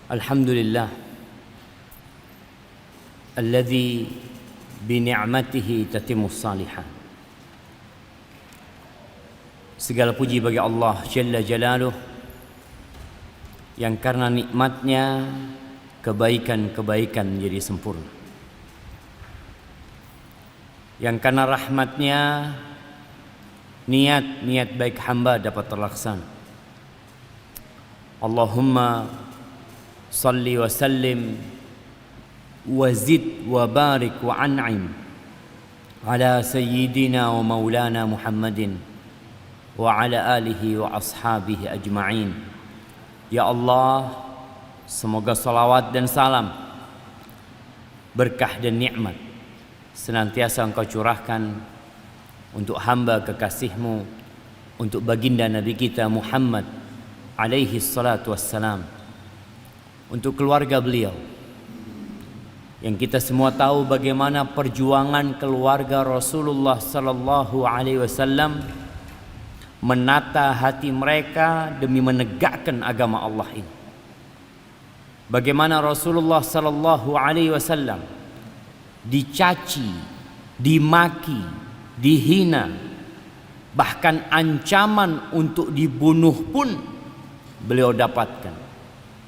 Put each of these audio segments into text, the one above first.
Alhamdulillah alladzi bi ni'matihi tatimmus salihan. Segala puji bagi Allah Jalla Jalaluh yang karena nikmatnya kebaikan-kebaikan menjadi sempurna, yang karena rahmatnya niat-niat baik hamba dapat terlaksana. Allahumma salli wa sallim wa zid wa barik wa an'im ala sayyidina wa maulana Muhammadin wa ala alihi wa ashabihi ajma'in. Ya Allah, semoga salawat dan salam, berkah dan nikmat senantiasa Engkau curahkan untuk hamba kekasih-Mu, untuk baginda Nabi kita Muhammad alaihi salatu wassalam, untuk keluarga beliau, yang kita semua tahu bagaimana perjuangan keluarga Rasulullah sallallahu alaihi wasallam menata hati mereka demi menegakkan agama Allah ini. Bagaimana Rasulullah sallallahu alaihi wasallam dicaci, dimaki, dihina, bahkan ancaman untuk dibunuh pun beliau dapatkan.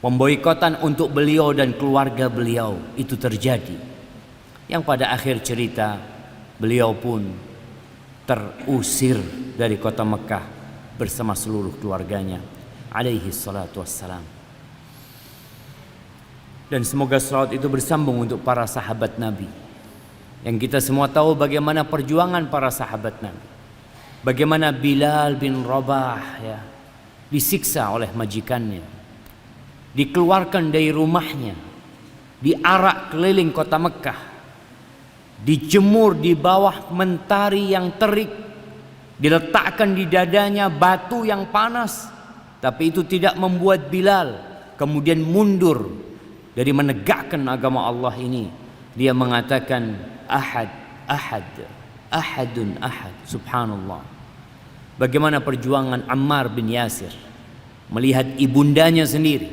Pemboikotan untuk beliau dan keluarga beliau itu terjadi, yang pada akhir cerita beliau pun terusir dari kota Mekah bersama seluruh keluarganya alaihi salatu wassalam. Dan semoga salawat itu bersambung untuk para sahabat Nabi, yang kita semua tahu bagaimana perjuangan para sahabat Nabi, bagaimana Bilal bin Rabah disiksa oleh majikannya, dikeluarkan dari rumahnya, diarak keliling kota Mekah, dijemur di bawah mentari yang terik, diletakkan di dadanya batu yang panas, tapi itu tidak membuat Bilal kemudian mundur dari menegakkan agama Allah ini. Dia mengatakan ahad, ahad, ahadun ahad. Subhanallah. Bagaimana perjuangan Ammar bin Yasir melihat ibundanya sendiri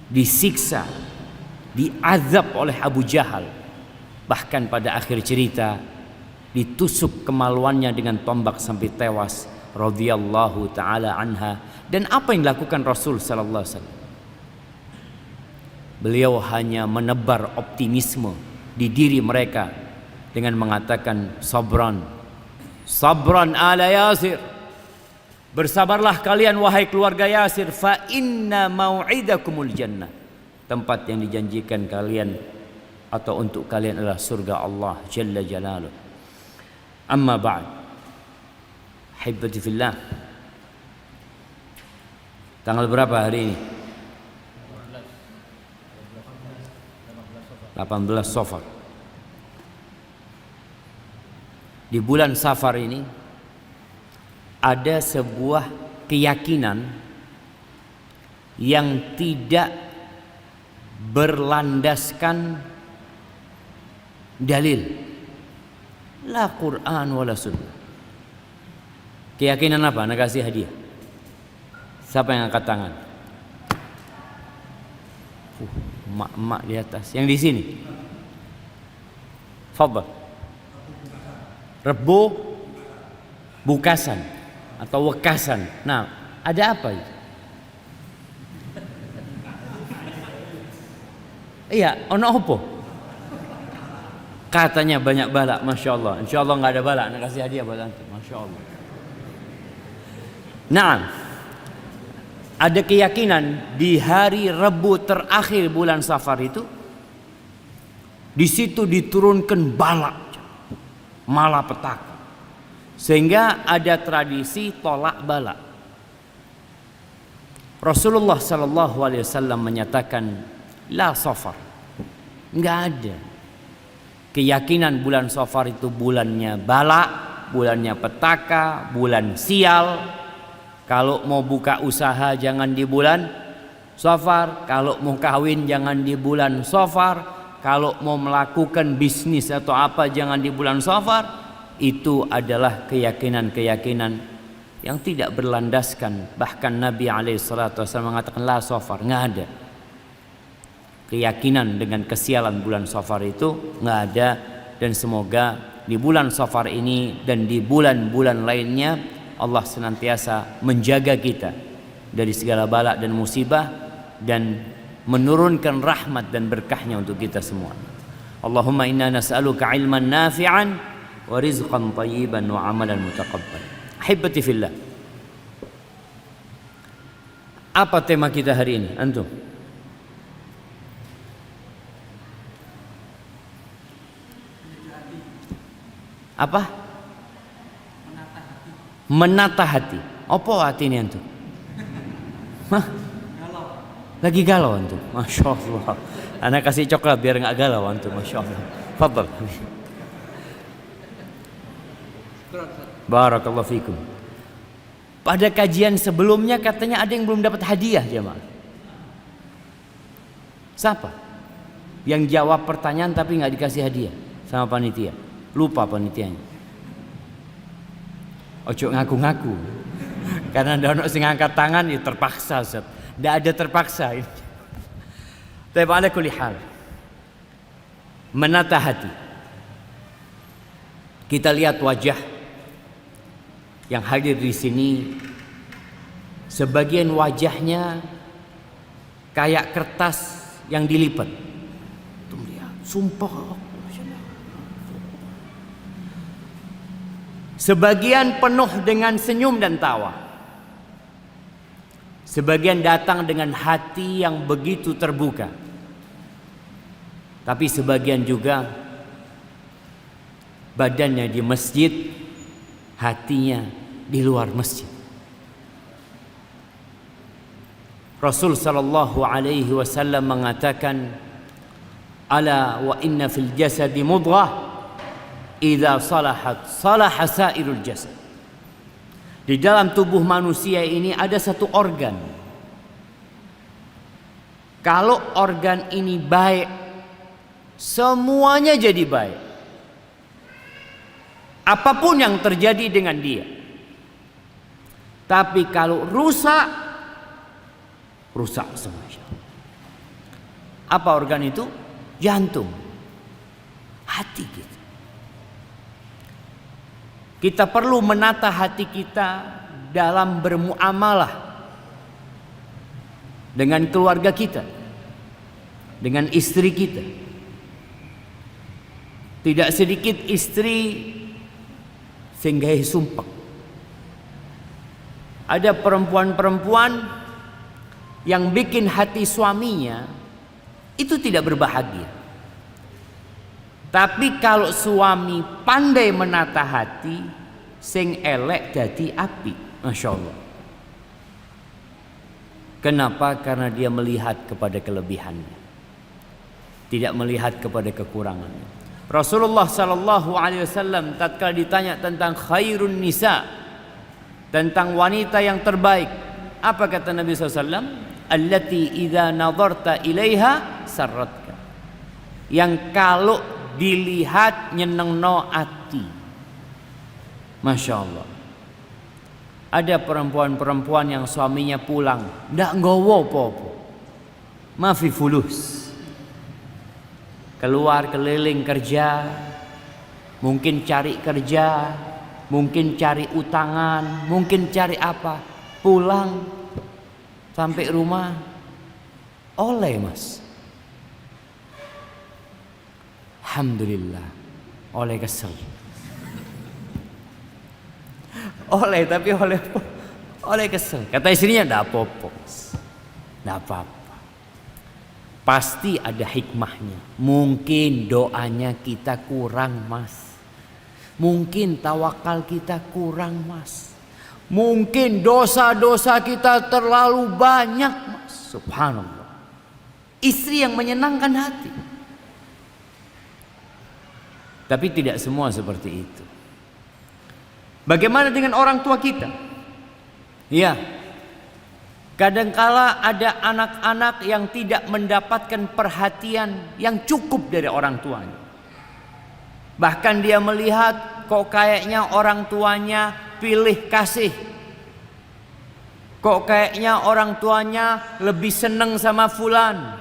disiksa, diazab oleh Abu Jahal, bahkan pada akhir cerita ditusuk kemaluannya dengan tombak sampai tewas radhiyallahu taala anha. Dan apa yang dilakukan Rasul sallallahu alaihi wasallam? Beliau hanya menebar optimisme di diri mereka dengan mengatakan sabran, sabran ala Yasir, bersabarlah kalian wahai keluarga Yasir, fa inna mau'idakumul jannah, tempat yang dijanjikan kalian atau untuk kalian adalah surga Allah Jalla Jalaluh. Amma ba'd, hibbati fillah, tanggal berapa hari ini? 18 Safar. Di bulan Safar ini ada sebuah keyakinan yang tidak berlandaskan dalil, la Quran wala sunnah. Keyakinan apa? Nak kasih hadiah. Siapa yang angkat tangan? Mak-mak di atas. Yang di sini. Fadhal. Rebo bukasan atau wekasan. Nah, ada apa itu? Iya, ono apa? Katanya banyak balak, masya Allah. Insya Allah nggak ada balak, nak kasih hadiah buat antum, masya Allah. Nah, ada keyakinan di hari Rabu terakhir bulan Safar itu, di situ diturunkan balak, malapetaka, sehingga ada tradisi tolak balak. Rasulullah sallallahu alaihi wasallam menyatakan la Safar, nggak ada keyakinan bulan Safar itu bulannya balak, bulannya petaka, bulan sial. Kalau mau buka usaha jangan di bulan Safar, kalau mau kawin jangan di bulan Safar, kalau mau melakukan bisnis atau apa jangan di bulan Safar. Itu adalah keyakinan-keyakinan yang tidak berlandaskan. Bahkan Nabi alaihi salatu wasallam mengatakan la Safar, nggak ada. keyakinan dengan kesialan bulan Safar itu nggak ada. Dan semoga di bulan Safar ini dan di bulan-bulan lainnya Allah senantiasa menjaga kita dari segala bala dan musibah dan menurunkan rahmat dan berkahnya untuk kita semua. Allahumma inna nas'aluka ilman nafi'an wa rizqan tayyiban wa amalan mutaqabbal. Ahibati fillah. Apa tema kita hari ini? Antum? Apa? Menata hati. Apa hati ini antum? Hah? Lagi galau antum. Masya Allah. Anak kasih coklat biar nggak galau antum. Masya Allah. Fadal. Barakallahu fikum. Pada kajian sebelumnya katanya ada yang belum dapat hadiah jemaah. Siapa? Yang jawab pertanyaan tapi nggak dikasih hadiah sama panitia. Lupa panitianya. Ojo ngaku-ngaku. Karena ada orang yang angkat tangan ya terpaksa Ustaz. Tidak ada terpaksa. Tapi ala kulli hal. Menata hati. Kita lihat wajah yang hadir di sini. Sebagian wajahnya kayak kertas yang dilipat. Tuh lihat, sumpah. Sebagian penuh dengan senyum dan tawa. Sebagian datang dengan hati yang begitu terbuka. Tapi sebagian juga badannya di masjid, hatinya di luar masjid. Rasul sallallahu alaihi wasallam mengatakan, "Ala wa inna fil jasadi mudghah idza salahat salaha sairul jasad." Di dalam tubuh manusia ini ada satu organ. Kalau organ ini baik, semuanya jadi baik. Apapun yang terjadi dengan dia. Tapi kalau rusak, rusak semua. Apa organ itu? Jantung. Hati kita. Kita perlu menata hati kita dalam bermuamalah dengan keluarga kita, dengan istri kita. Tidak sedikit istri sehingga sumpah. Ada perempuan-perempuan yang bikin hati suaminya itu tidak berbahagia. Tapi kalau suami pandai menata hati, sing elek jadi api. Masya Allah. Kenapa? Karena dia melihat kepada kelebihannya, tidak melihat kepada kekurangannya. Rasulullah sallallahu alaihi wasallam tatkala ditanya tentang khairun nisa, tentang wanita yang terbaik, apa kata Nabi SAW? Allati idza nadarta ilaiha sarratka. Yang kalau dilihat nyenengno ati. Masya Allah. Ada perempuan-perempuan yang suaminya pulang ndak nggowo apa-apa, mafi fulus, keluar keliling kerja, mungkin cari kerja, mungkin cari utangan, mungkin cari apa, pulang sampai rumah oleh mas. Alhamdulillah, oleh kesel. Oleh tapi oleh kesel. Kata istrinya enggak apa-apa. Enggak apa-apa. Pasti ada hikmahnya. Mungkin doanya kita kurang, Mas. Mungkin tawakal kita kurang, Mas. Mungkin dosa-dosa kita terlalu banyak, Mas. Subhanallah. Istri yang menyenangkan hati. Tapi tidak semua seperti itu. Bagaimana dengan orang tua kita? Ya, kadangkala ada anak-anak yang tidak mendapatkan perhatian yang cukup dari orang tuanya. Bahkan dia melihat kok kayaknya orang tuanya pilih kasih. Kok kayaknya orang tuanya lebih senang sama fulan.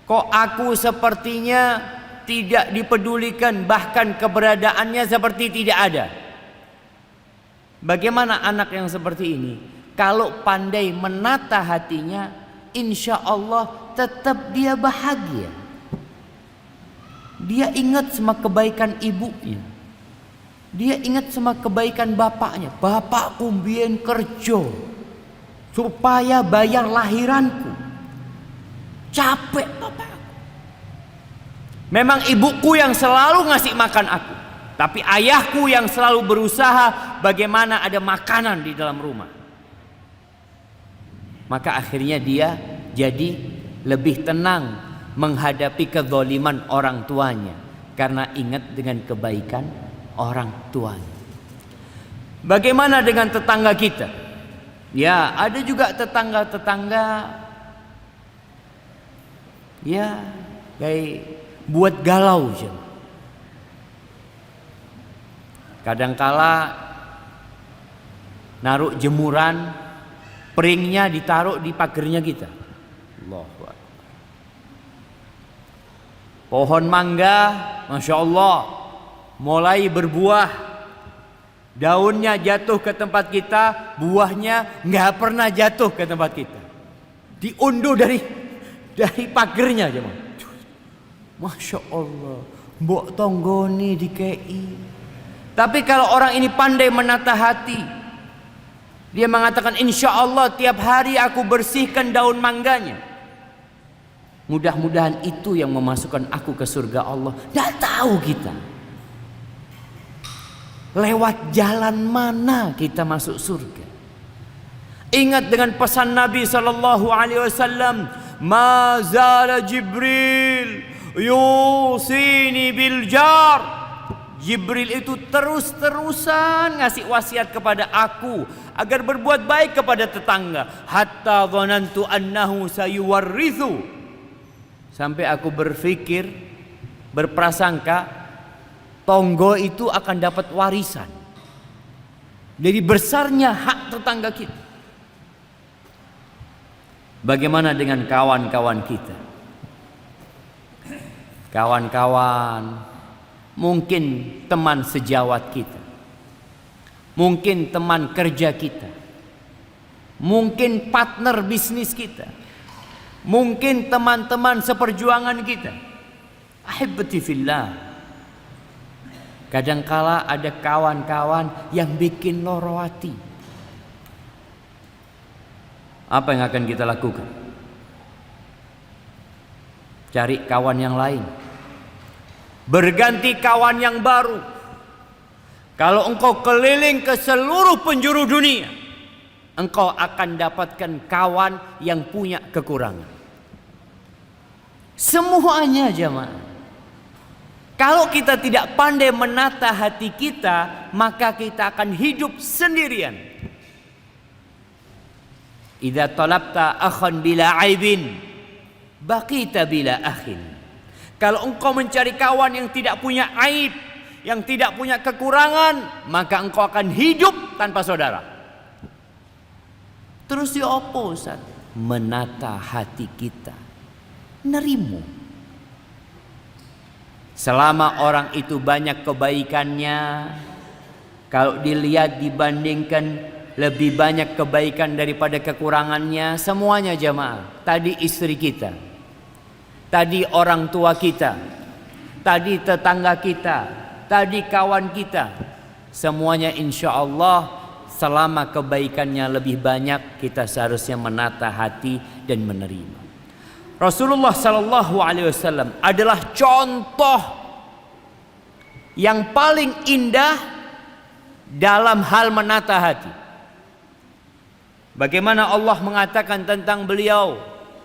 Kok aku sepertinya tidak dipedulikan, bahkan keberadaannya seperti tidak ada. Bagaimana anak yang seperti ini? Kalau pandai menata hatinya, insya Allah tetap dia bahagia. Dia ingat sama kebaikan ibunya. Dia ingat sama kebaikan bapaknya. Bapakku mbien kerja supaya bayar lahiranku. Capek bapakku. Memang ibuku yang selalu ngasih makan aku, tapi ayahku yang selalu berusaha bagaimana ada makanan di dalam rumah. Maka akhirnya dia jadi lebih tenang menghadapi kezaliman orang tuanya karena ingat dengan kebaikan orang tuanya. Bagaimana dengan tetangga kita? Ya, ada juga tetangga-tetangga ya kayak buat galau aja. Kadangkala naruh jemuran, piringnya ditaruh di pagernya kita. Allahu Akbar. Pohon mangga, Masya Allah, mulai berbuah. Daunnya jatuh ke tempat kita, buahnya nggak pernah jatuh ke tempat kita. Diunduh dari pagernya aja, Masya Allah, mbok tonggoni di KI. Tapi kalau orang ini pandai menata hati, dia mengatakan insya Allah tiap hari aku bersihkan daun mangganya. Mudah-mudahan itu yang memasukkan aku ke surga Allah. Tidak tahu kita lewat jalan mana kita masuk surga. Ingat dengan pesan Nabi SAW, ma zala Jibril yusini bil jar. Jibril itu terus-terusan ngasih wasiat kepada aku agar berbuat baik kepada tetangga. Hatta dhanantu annahu sayuwarrithu. Sampai aku berpikir, berprasangka tonggo itu akan dapat warisan dari besarnya hak tetangga kita. Bagaimana dengan kawan-kawan kita? Kawan-kawan, mungkin teman sejawat kita, mungkin teman kerja kita, mungkin partner bisnis kita, mungkin teman-teman seperjuangan kita. Ahibati fillah, kadangkala ada kawan-kawan yang bikin loro hati. Apa yang akan kita lakukan? Cari kawan yang lain, berganti kawan yang baru. Kalau engkau keliling ke seluruh penjuru dunia, engkau akan dapatkan kawan yang punya kekurangan. Semuanya jemaah. Kalau kita tidak pandai menata hati kita, maka kita akan hidup sendirian. Idza talabta akhan bila aibin, baqita bila akhin. Kalau engkau mencari kawan yang tidak punya aib, yang tidak punya kekurangan, maka engkau akan hidup tanpa saudara. Terus diopo Ustaz? Menata hati kita, nerimu. Selama orang itu banyak kebaikannya, kalau dilihat dibandingkan lebih banyak kebaikan daripada kekurangannya, semuanya jemaah. Tadi istri kita, tadi orang tua kita, tadi tetangga kita, tadi kawan kita, semuanya insya Allah selama kebaikannya lebih banyak, kita seharusnya menata hati dan menerima. Rasulullah SAW adalah contoh yang paling indah dalam hal menata hati. Bagaimana Allah mengatakan tentang beliau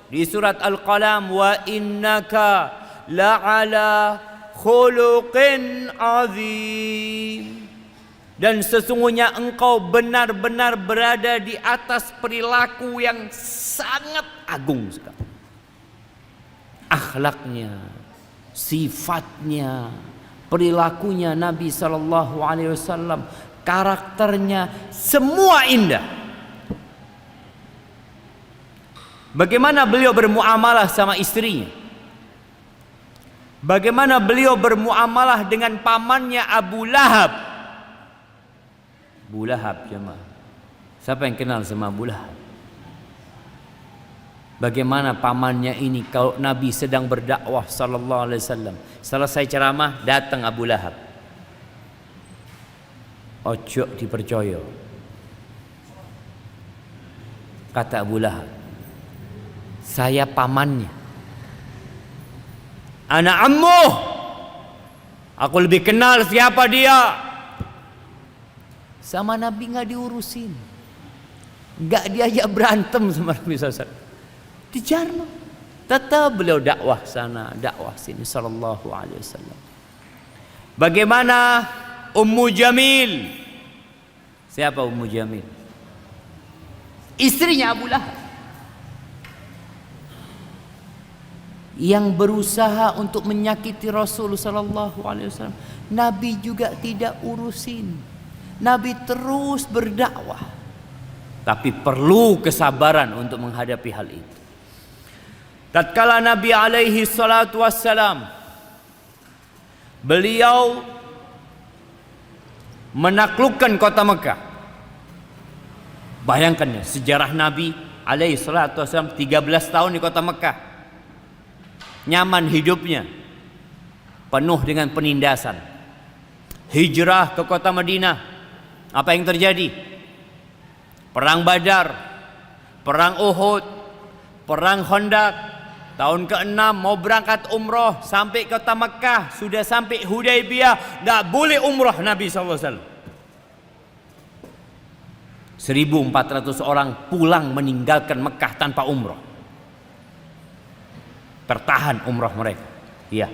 di surat Al-Qalam, wa innaka la'ala khuluqin azim. Dan sesungguhnya engkau benar-benar berada di atas perilaku yang sangat agung sekali. Akhlaknya, sifatnya, perilakunya Nabi SAW, karakternya, semua indah. Bagaimana beliau bermuamalah sama istrinya? Bagaimana beliau bermuamalah dengan pamannya Abu Lahab. Abu Lahab jemaah. Siapa yang kenal sama Abu Lahab? Bagaimana pamannya ini kalau Nabi sedang berdakwah sallallahu alaihi wasallam. Selesai ceramah datang Abu Lahab. Ojo dipercaya. Kata Abu Lahab, saya pamannya. Anak ammuh. Aku lebih kenal siapa dia. Sama Nabi nggak diurusin. Nggak diajak berantem sama Nabi SAW. Dijarno. Tetap beliau dakwah sana, dakwah sini sallallahu alaihi wasallam. Bagaimana Ummu Jamil? Siapa Ummu Jamil? Istrinya Abu Lahab. Yang berusaha untuk menyakiti Rasul sallallahu alaihi wasallam. Nabi juga tidak urusin. Nabi terus berdakwah. Tapi perlu kesabaran untuk menghadapi hal itu. Tatkala Nabi alaihi salatu wassalam beliau menaklukkan kota Mekah. Bayangkan ya, sejarah Nabi alaihi salatu wassalam 13 tahun di kota Mekah. Nyaman hidupnya, penuh dengan penindasan. Hijrah ke kota Madinah. Apa yang terjadi? Perang Badar, perang Uhud, perang Khandaq. Tahun ke-6 mau berangkat umroh sampai kota Mekah, sudah sampai Hudaybiyah, nggak boleh umroh Nabi SAW. 1.400 orang pulang meninggalkan Mekah tanpa umroh. Tertahan umroh mereka. Iya.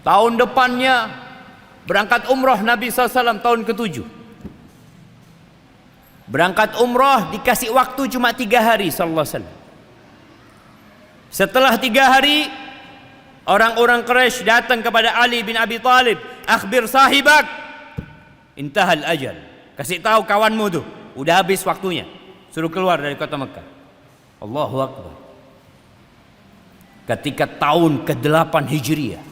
Tahun depannya berangkat umroh Nabi SAW tahun ke-7. Berangkat umroh dikasih waktu cuma 3 hari sallallahu alaihi wasallam. Setelah 3 hari, orang-orang Quraisy datang kepada Ali bin Abi Thalib, akhbir sahibak, intahal ajal. Kasih tahu kawanmu tuh, udah habis waktunya, suruh keluar dari kota Mekah. Allahu Akbar. Ketika tahun ke-8 Hijriah,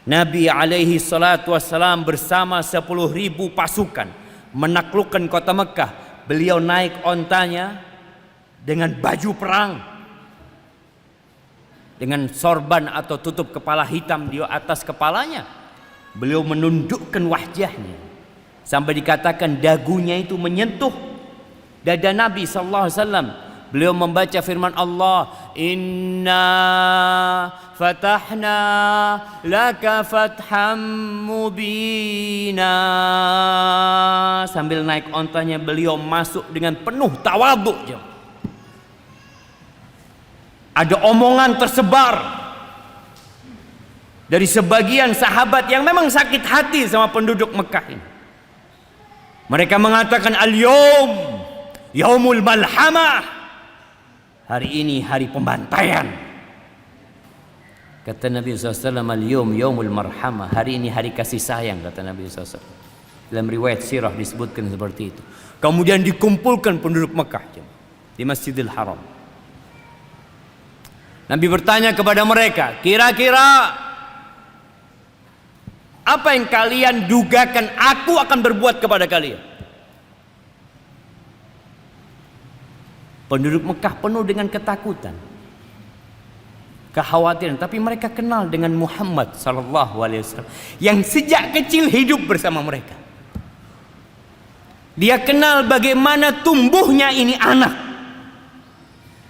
Nabi alaihi salatu wassalam bersama 10.000 pasukan menaklukkan kota Mekah. Beliau naik ontanya dengan baju perang, dengan sorban atau tutup kepala hitam di atas kepalanya. Beliau menundukkan wajahnya sampai dikatakan dagunya itu menyentuh dada Nabi sallallahu alaihi wasallam. Beliau membaca firman Allah, Inna fatahna laka fatham mubina. Sambil naik ontanya beliau masuk dengan penuh tawadhu. Ada omongan tersebar dari sebagian sahabat yang memang sakit hati sama penduduk Mekah ini. Mereka mengatakan al-yawm yaumul malhamah. Hari ini hari pembantaian. Kata Nabi SAW, al-yawm yaumul marhamah. Hari ini hari kasih sayang, kata Nabi SAW. Dalam riwayat sirah disebutkan seperti itu. Kemudian dikumpulkan penduduk Mekah di Masjidil Haram. Nabi bertanya kepada mereka, kira-kira apa yang kalian dugakan aku akan berbuat kepada kalian? Penduduk Mekah penuh dengan ketakutan, kekhawatiran, tapi mereka kenal dengan Muhammad sallallahu alaihi wasallam yang sejak kecil hidup bersama mereka. Dia kenal bagaimana tumbuhnya ini anak.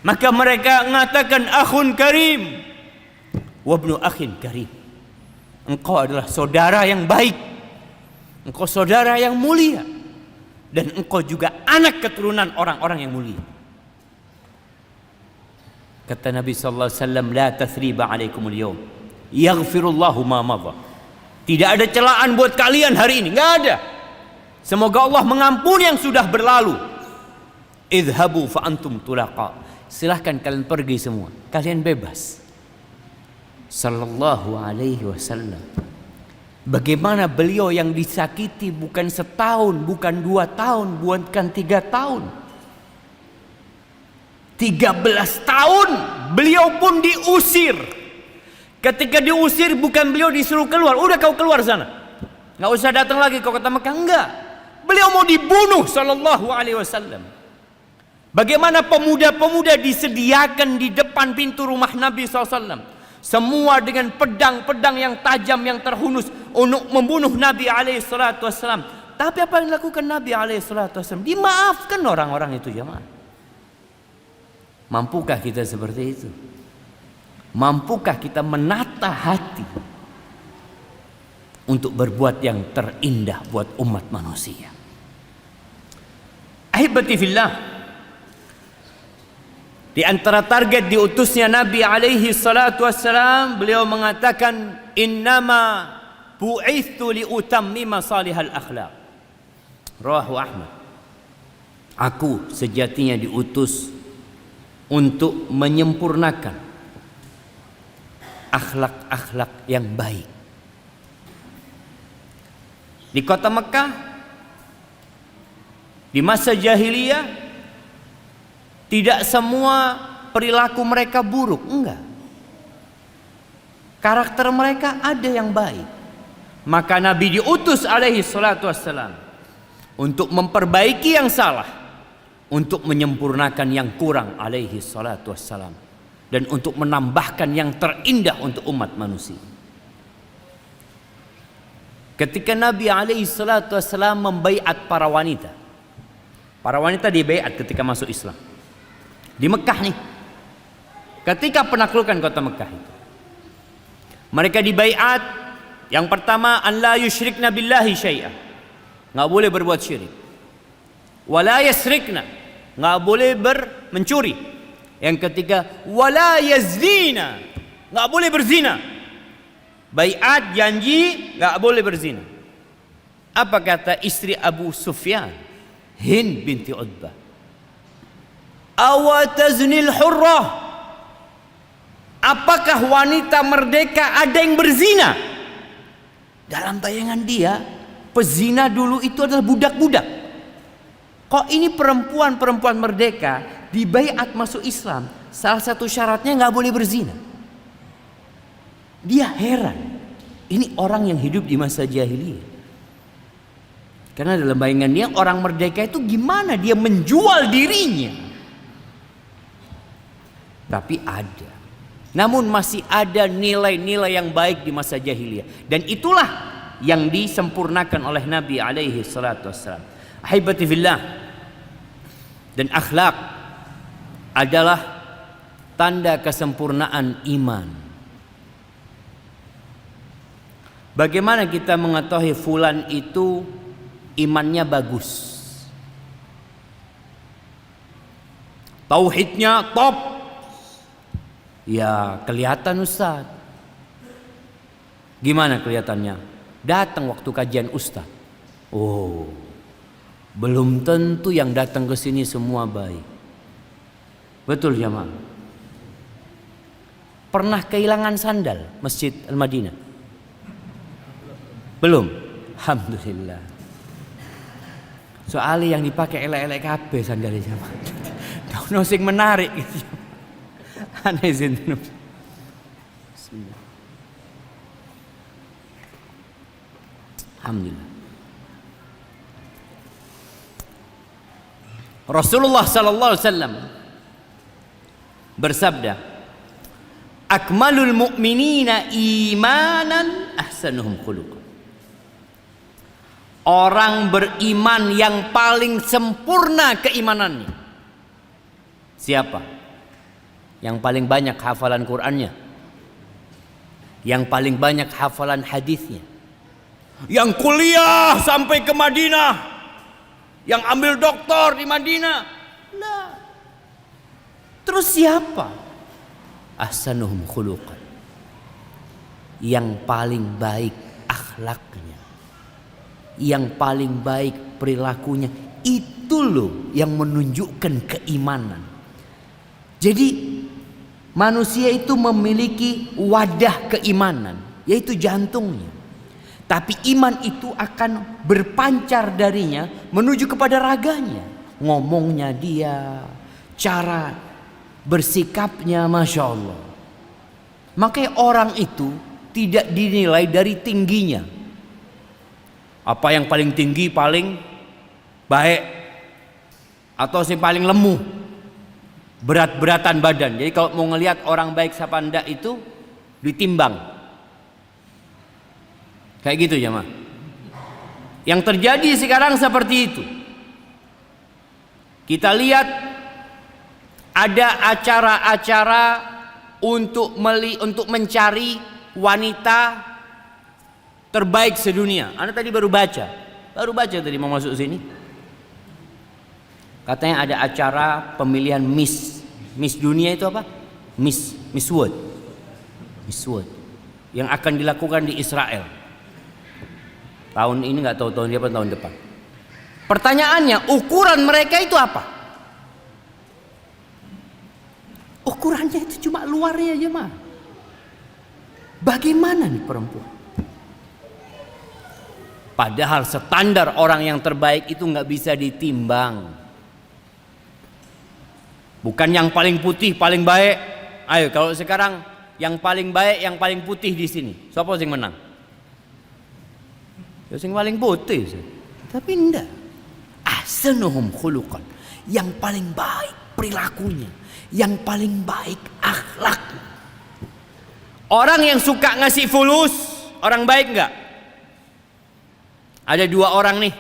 Maka mereka mengatakan akhun karim wabnu akhin karim. Engkau adalah saudara yang baik, engkau saudara yang mulia, dan engkau juga anak keturunan orang-orang yang mulia. Kata Nabi sallallahu alaihi wasallam, la tathriba alaikumul yawm yaghfirullahu ma madha. Tidak ada celaan buat kalian hari ini, enggak ada. Semoga Allah mengampuni yang sudah berlalu. Idhabu fa antum tulaqa. Silahkan kalian pergi semua, kalian bebas. Sallallahu alaihi wasallam. Bagaimana beliau yang disakiti bukan setahun, bukan 2 tahun, bukan 3 tahun, 13 tahun beliau pun diusir Ketika diusir, bukan beliau disuruh keluar, udah kau keluar sana, nggak usah datang lagi kau kota Mekah. Enggak, beliau mau dibunuh sallallahu alaihi wasallam. Bagaimana pemuda-pemuda disediakan di depan pintu rumah Nabi SAW, semua dengan pedang-pedang yang tajam, yang terhunus untuk membunuh Nabi SAW. Tapi apa yang dilakukan Nabi SAW? Dimaafkan orang-orang itu, jemaah. Mampukah kita seperti itu? Mampukah kita menata hati untuk berbuat yang terindah buat umat manusia? Ahibati fillah, di antara target diutusnya Nabi alaihi salatu wassalam, beliau mengatakan, innama bu'ithu liutammima salihal akhlaq. Rawahu Ahmad. Aku sejatinya diutus untuk menyempurnakan akhlak-akhlak yang baik. Di kota Mekah, di masa jahiliyah, tidak semua perilaku mereka buruk, enggak. Karakter mereka ada yang baik. Maka Nabi diutus alaihi salatu wassalam untuk memperbaiki yang salah, untuk menyempurnakan yang kurang alaihi salatu wassalam, dan untuk menambahkan yang terindah untuk umat manusia. Ketika Nabi alaihi salatu wassalam membaiat para wanita dibaiat ketika masuk Islam di Mekah nih, ketika penaklukan kota Mekah itu, mereka dibaiat. Yang pertama, an la yusyrikna billahi syai'ah, nggak boleh berbuat syirik. Wala yasrikna, nggak boleh mencuri. Yang ketiga, wala yaznina, nggak boleh berzina. Baiat, janji, nggak boleh berzina. Apa kata istri Abu Sufyan, Hind binti Utbah? Awataznil hurrah, apakah wanita merdeka ada yang berzina? Dalam bayangan dia, pezina dulu itu adalah budak-budak. Kok ini perempuan-perempuan merdeka dibaiat masuk Islam, salah satu syaratnya nggak boleh berzina. Dia heran, ini orang yang hidup di masa jahiliyah. Karena dalam bayangan dia, orang merdeka itu gimana dia menjual dirinya. Tapi ada, namun masih ada nilai-nilai yang baik di masa jahiliyah, dan itulah yang disempurnakan oleh Nabi alaihi salatu wassalam. Ahibati fillah, dan akhlak adalah tanda kesempurnaan iman. Bagaimana kita mengetahui fulan itu imannya bagus, tauhidnya top? Ya kelihatan Ustaz. Gimana kelihatannya? Datang waktu kajian Ustaz. Oh, belum tentu yang datang ke sini semua baik. Betul jemaah? Pernah kehilangan sandal Masjid Al-Madinah? Belum? Alhamdulillah. Soalnya yang dipakai elek-elek kabeh sandalnya jemaah. Ono sing menarik gitu. Aneh sinten. Bismillah. Alhamdulillah. Rasulullah sallallahu alaihi wasallam bersabda, akmalul mu'minina imanan ahsanuhum khuluqan. Orang beriman yang paling sempurna keimanannya siapa? Yang paling banyak hafalan Qur'annya, yang paling banyak hafalan hadisnya, yang kuliah sampai ke Madinah, yang ambil doktor di Madinah. Nah, terus siapa? Ahsanuhum khuluqan, yang paling baik akhlaknya, yang paling baik perilakunya. Itu loh yang menunjukkan keimanan. Jadi manusia itu memiliki wadah keimanan, yaitu jantungnya. Tapi iman itu akan berpancar darinya menuju kepada raganya. Ngomongnya dia, cara bersikapnya, Masya Allah. Makanya orang itu tidak dinilai dari tingginya. Apa yang paling tinggi paling baik, atau si paling lemu, berat-beratan badan. Jadi kalau mau ngelihat orang baik siapa ndak itu ditimbang. Kayak gitu jemaah. Yang terjadi sekarang seperti itu. Kita lihat ada acara-acara untuk mencari wanita terbaik sedunia. Anda tadi baru baca tadi mau masuk sini. Katanya ada acara pemilihan Miss dunia itu apa? Miss World yang akan dilakukan di Israel. Tahun ini nggak tahu tahun apa, tahun depan. Pertanyaannya, ukuran mereka itu apa? Ukurannya itu cuma luarnya aja mah. Bagaimana nih perempuan? Padahal standar orang yang terbaik itu nggak bisa ditimbang. Bukan yang paling putih paling baik. Ayo kalau sekarang yang paling baik yang paling putih di sini, siapa yang menang? Yang paling putih. Tapi enggak. Ahsanuhum khuluqan, yang paling baik perilakunya, yang paling baik akhlak. Orang yang suka ngasih fulus, orang baik enggak? Ada dua orang nih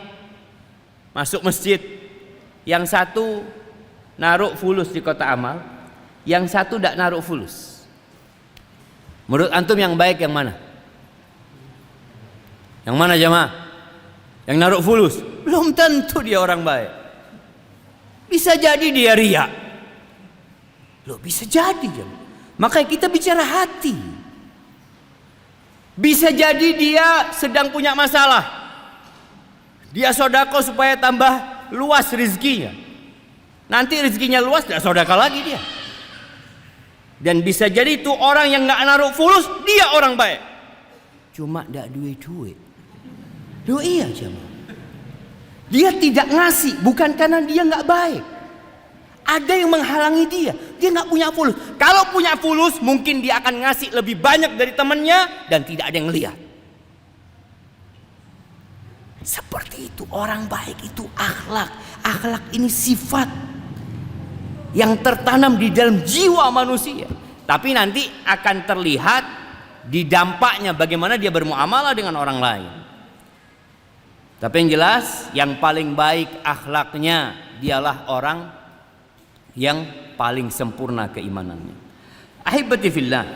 masuk masjid, yang satu naruh fulus di kotak amal, yang satu tidak naruh fulus. Menurut antum yang baik yang mana? Yang mana jemaah? Yang naruh fulus? Belum tentu dia orang baik. Bisa jadi dia riya. Loh, bisa jadi jemaah. Makanya kita bicara hati. Bisa jadi dia sedang punya masalah. Dia sodako supaya tambah luas rezekinya. Nanti rezekinya luas, tidak sodaka lagi dia. Dan bisa jadi itu orang yang nggak naruh fulus, dia orang baik. Cuma tidak duit. Loh iya jemaah. Dia tidak ngasih, bukan karena dia nggak baik. Ada yang menghalangi dia nggak punya fulus. Kalau punya fulus, mungkin dia akan ngasih lebih banyak dari temannya dan tidak ada yang lihat. Seperti itu orang baik itu akhlak. Akhlak ini sifat yang tertanam di dalam jiwa manusia. Tapi nanti akan terlihat di dampaknya bagaimana dia bermuamalah dengan orang lain. Tapi yang jelas yang paling baik akhlaknya dialah orang yang paling sempurna keimanannya. Ahibati fillah,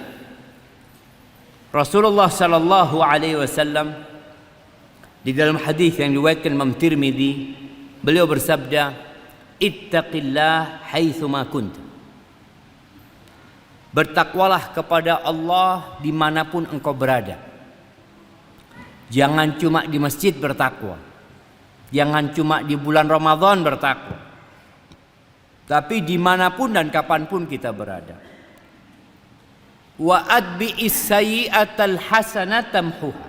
Rasulullah sallallahu alaihi wasallam di dalam hadis yang diriwayatkan Imam Tirmidzi, beliau bersabda, "Ittaqillah haitsu ma kunt." Bertakwalah kepada Allah dimanapun engkau berada. Jangan cuma di masjid bertakwa. Jangan cuma di bulan Ramadan bertakwa. Tapi dimanapun dan kapanpun kita berada. Wa adbi'is sayyi'atal hasanata tamhuha.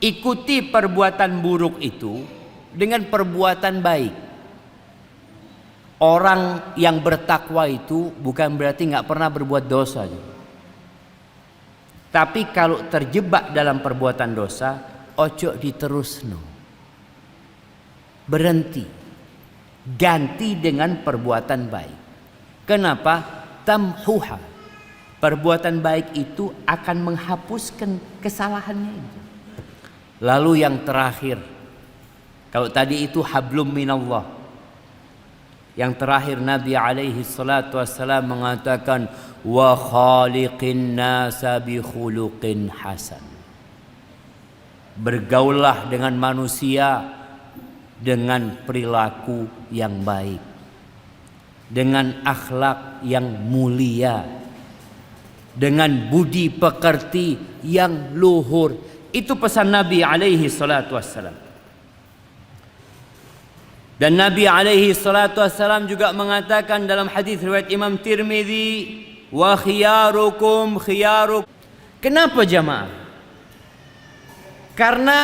Ikuti perbuatan buruk itu dengan perbuatan baik. Orang yang bertakwa itu bukan berarti nggak pernah berbuat dosa. Tapi kalau terjebak dalam perbuatan dosa, ojo diterusno. Berhenti. Ganti dengan perbuatan baik. Kenapa? Tamhuha. Perbuatan baik itu akan menghapuskan kesalahannya itu. Lalu yang terakhir, kalau tadi itu hablum minallah, yang terakhir Nabi alaihi salatu wassalam mengatakan wa khaliqin nasa bi khuluqin hasan. Bergaullah dengan manusia dengan perilaku yang baik, dengan akhlak yang mulia, dengan budi pekerti yang luhur. Itu pesan Nabi alaihi salatu wassalam. Dan Nabi alaihi salatu wassalam juga mengatakan dalam hadis riwayat Imam Tirmidzi, wa khiyarukum khiyaruk. Kenapa jamaah? Karena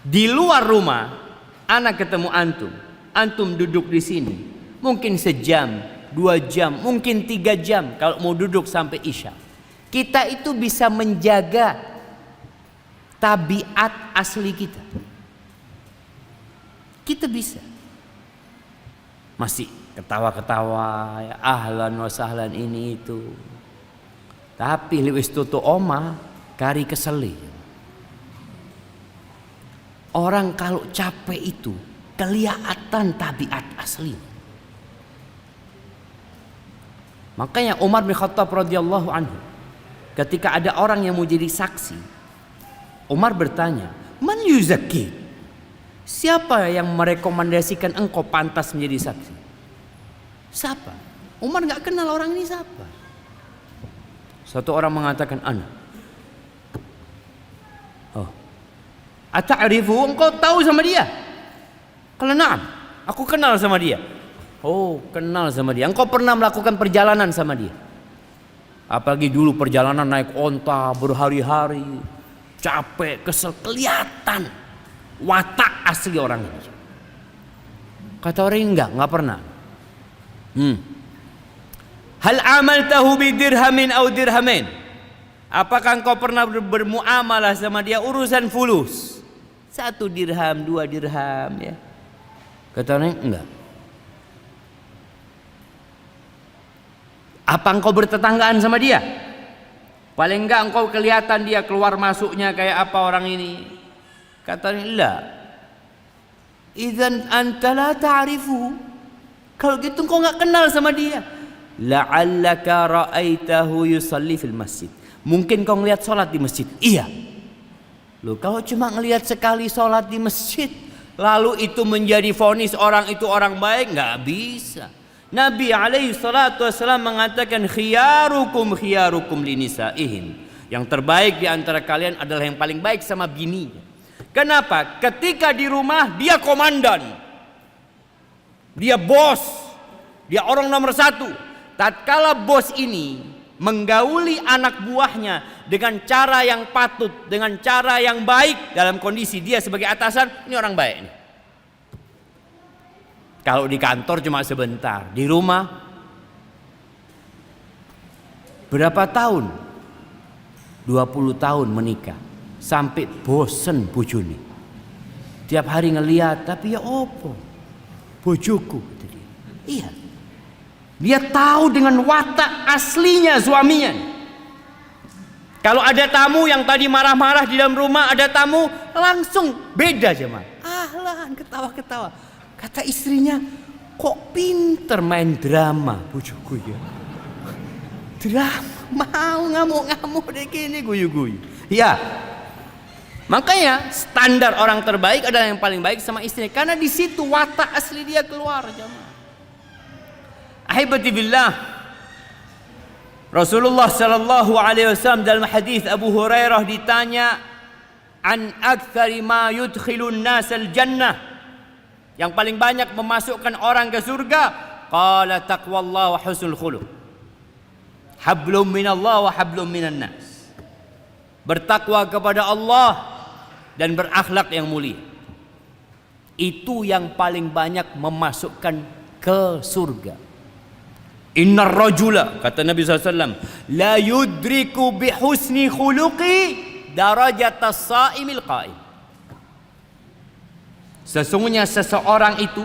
di luar rumah ana ketemu antum duduk di sini, mungkin sejam, 2 jam, mungkin 3 jam kalau mau duduk sampai isya. kita itu bisa menjaga tabiat asli kita. Kita bisa. Masih ketawa-ketawa, ya, ahlan wa sahlan ini itu. Tapi liwis tutu oma kari keseli. Orang kalau capek itu kelihatan tabiat asli. Makanya Umar bin Khattab radhiyallahu anhu ketika ada orang yang mau jadi saksi, Umar bertanya, "Man yuzakki?" Siapa yang merekomendasikan engkau pantas menjadi saksi? Siapa? Umar nggak kenal orang ini siapa. Satu orang mengatakan, "Ana." Oh. "Ata'rifu?" Engkau tahu sama dia? Kalau na'am, aku kenal sama dia. Oh, kenal sama dia. Engkau pernah melakukan perjalanan sama dia? Apalagi dulu perjalanan naik onta berhari-hari, capek, kesel, kelihatan watak asli orang ini. Kata orang ini enggak pernah. Hal amaltahu bi dirhamin au dirhamain? Apakah engkau pernah bermuamalah sama dia urusan fulus? 1 dirham, 2 dirham ya. Kata orang enggak. Apa engkau bertetanggaan sama dia? Paling enggak engkau kelihatan dia keluar masuknya kayak apa orang ini. Katanya, la. Idzan anta la ta'rifu. Kalau gitu engkau enggak kenal sama dia. La'allaka ra'aitahu yusalli fil masjid. Mungkin kau ngelihat salat di masjid. Iya. Loh, kalau cuma ngelihat sekali salat di masjid, lalu itu menjadi vonis orang itu orang baik, enggak bisa. Nabi alaihi salatu wassalam mengatakan khiyarukum linisa'ihim. Yang terbaik di antara kalian adalah yang paling baik sama bininya. Kenapa? Ketika di rumah dia komandan. Dia bos. Dia orang nomor 1. Tatkala bos ini menggauli anak buahnya dengan cara yang patut, dengan cara yang baik, dalam kondisi dia sebagai atasan, ini orang baik nih. Kalau di kantor cuma sebentar, di rumah berapa tahun? 20 tahun menikah, sampai bosen bojone. Tiap hari ngelihat, tapi ya opo? Bojoku, kata dia. Iya. Dia tahu dengan watak aslinya suaminya. Kalau ada tamu yang tadi marah-marah di dalam rumah, ada tamu langsung beda aja, ahlan, ketawa-ketawa. Kata istrinya, kok pinter main drama bojoku ya. Drama, mau ngamuk-ngamuk deh gini guyu-guyu. Ya, makanya standar orang terbaik adalah yang paling baik sama istrinya. Karena di situ watak asli dia keluar. Ahibati billah, Rasulullah sallallahu alaihi wasallam dalam hadis Abu Hurairah ditanya an aktsari ma yudkhilun nas al jannah, yang paling banyak memasukkan orang ke surga. Qala taqwallah wa husnul khuluq. Hablum minallah wa hablum minan nas. Bertakwa kepada Allah dan berakhlak yang mulia. Itu yang paling banyak memasukkan ke surga. Innar rajula, kata Nabi SAW, la yudriku bihusni khuluqi darajatas sa'imil qa'im. Sesungguhnya seseorang itu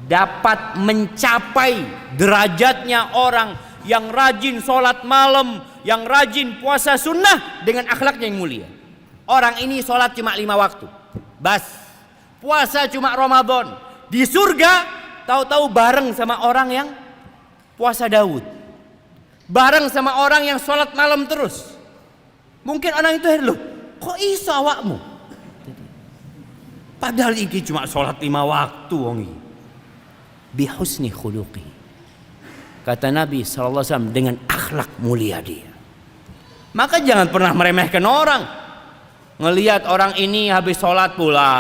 dapat mencapai derajatnya orang yang rajin sholat malam, yang rajin puasa sunnah dengan akhlaknya yang mulia. Orang ini sholat cuma 5 waktu, bas. Puasa cuma Ramadan. Di surga tahu-tahu bareng sama orang yang puasa Daud, bareng sama orang yang sholat malam terus. Mungkin orang itu loh, kok iso awakmu? Padahal iki cuma sholat 5 waktu wong iki. Bihusni khuluqi. Kata Nabi SAW, dengan akhlak mulia dia. Maka jangan pernah meremehkan orang. Ngelihat orang ini habis sholat pula,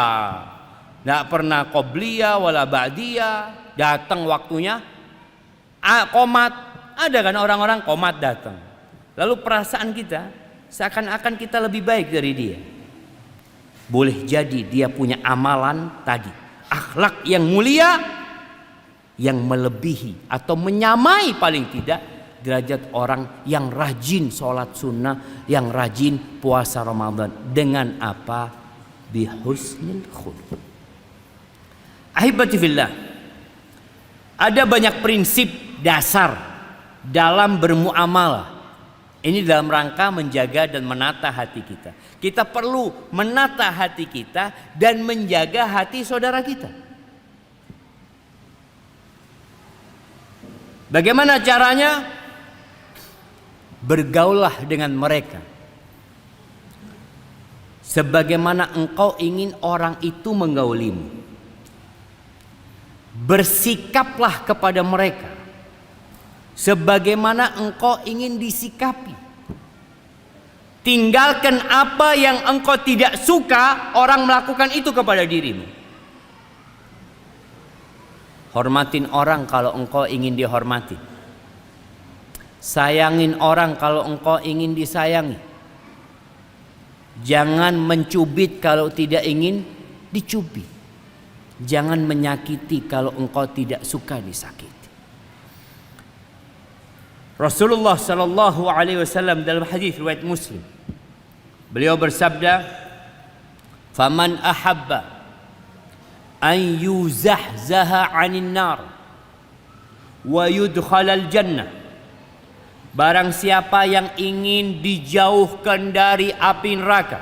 nggak pernah qobliyah wala ba'diyah, datang waktunya komat. Ada kan orang-orang komat datang, lalu perasaan kita seakan-akan kita lebih baik dari dia. Boleh jadi dia punya amalan tadi, akhlak yang mulia, yang melebihi atau menyamai paling tidak derajat orang yang rajin sholat sunnah, yang rajin puasa Ramadan. Dengan apa? Bihusnil khuluq. Ahibati fillah, ada banyak prinsip dasar dalam bermuamalah. Ini dalam rangka menjaga dan menata hati kita. Kita perlu menata hati kita dan menjaga hati saudara kita. Bagaimana caranya? Bergaullah dengan mereka sebagaimana engkau ingin orang itu menggaulimu. Bersikaplah kepada mereka sebagaimana engkau ingin disikapi. Tinggalkan apa yang engkau tidak suka orang melakukan itu kepada dirimu. Hormatin orang kalau engkau ingin dihormati. Sayangin orang kalau engkau ingin disayangi. Jangan mencubit kalau tidak ingin dicubit. Jangan menyakiti kalau engkau tidak suka disakiti. Rasulullah sallallahu alaihi wasallam dalam hadis riwayat Muslim, beliau bersabda, "Faman ahabba an yuzahzaha 'anil nar wa yudkhalal jannah." Barang siapa yang ingin dijauhkan dari api neraka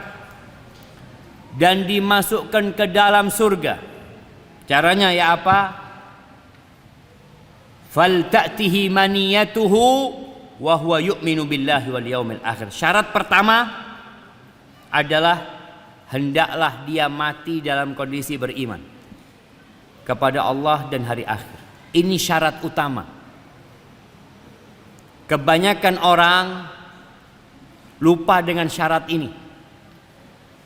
dan dimasukkan ke dalam surga, caranya ya apa? Falta'tihi maniyatuhu wa huwa yu'minu billahi wal yaumil akhir. Syarat pertama adalah hendaklah dia mati dalam kondisi beriman kepada Allah dan hari akhir. Ini syarat utama. Kebanyakan orang lupa dengan syarat ini,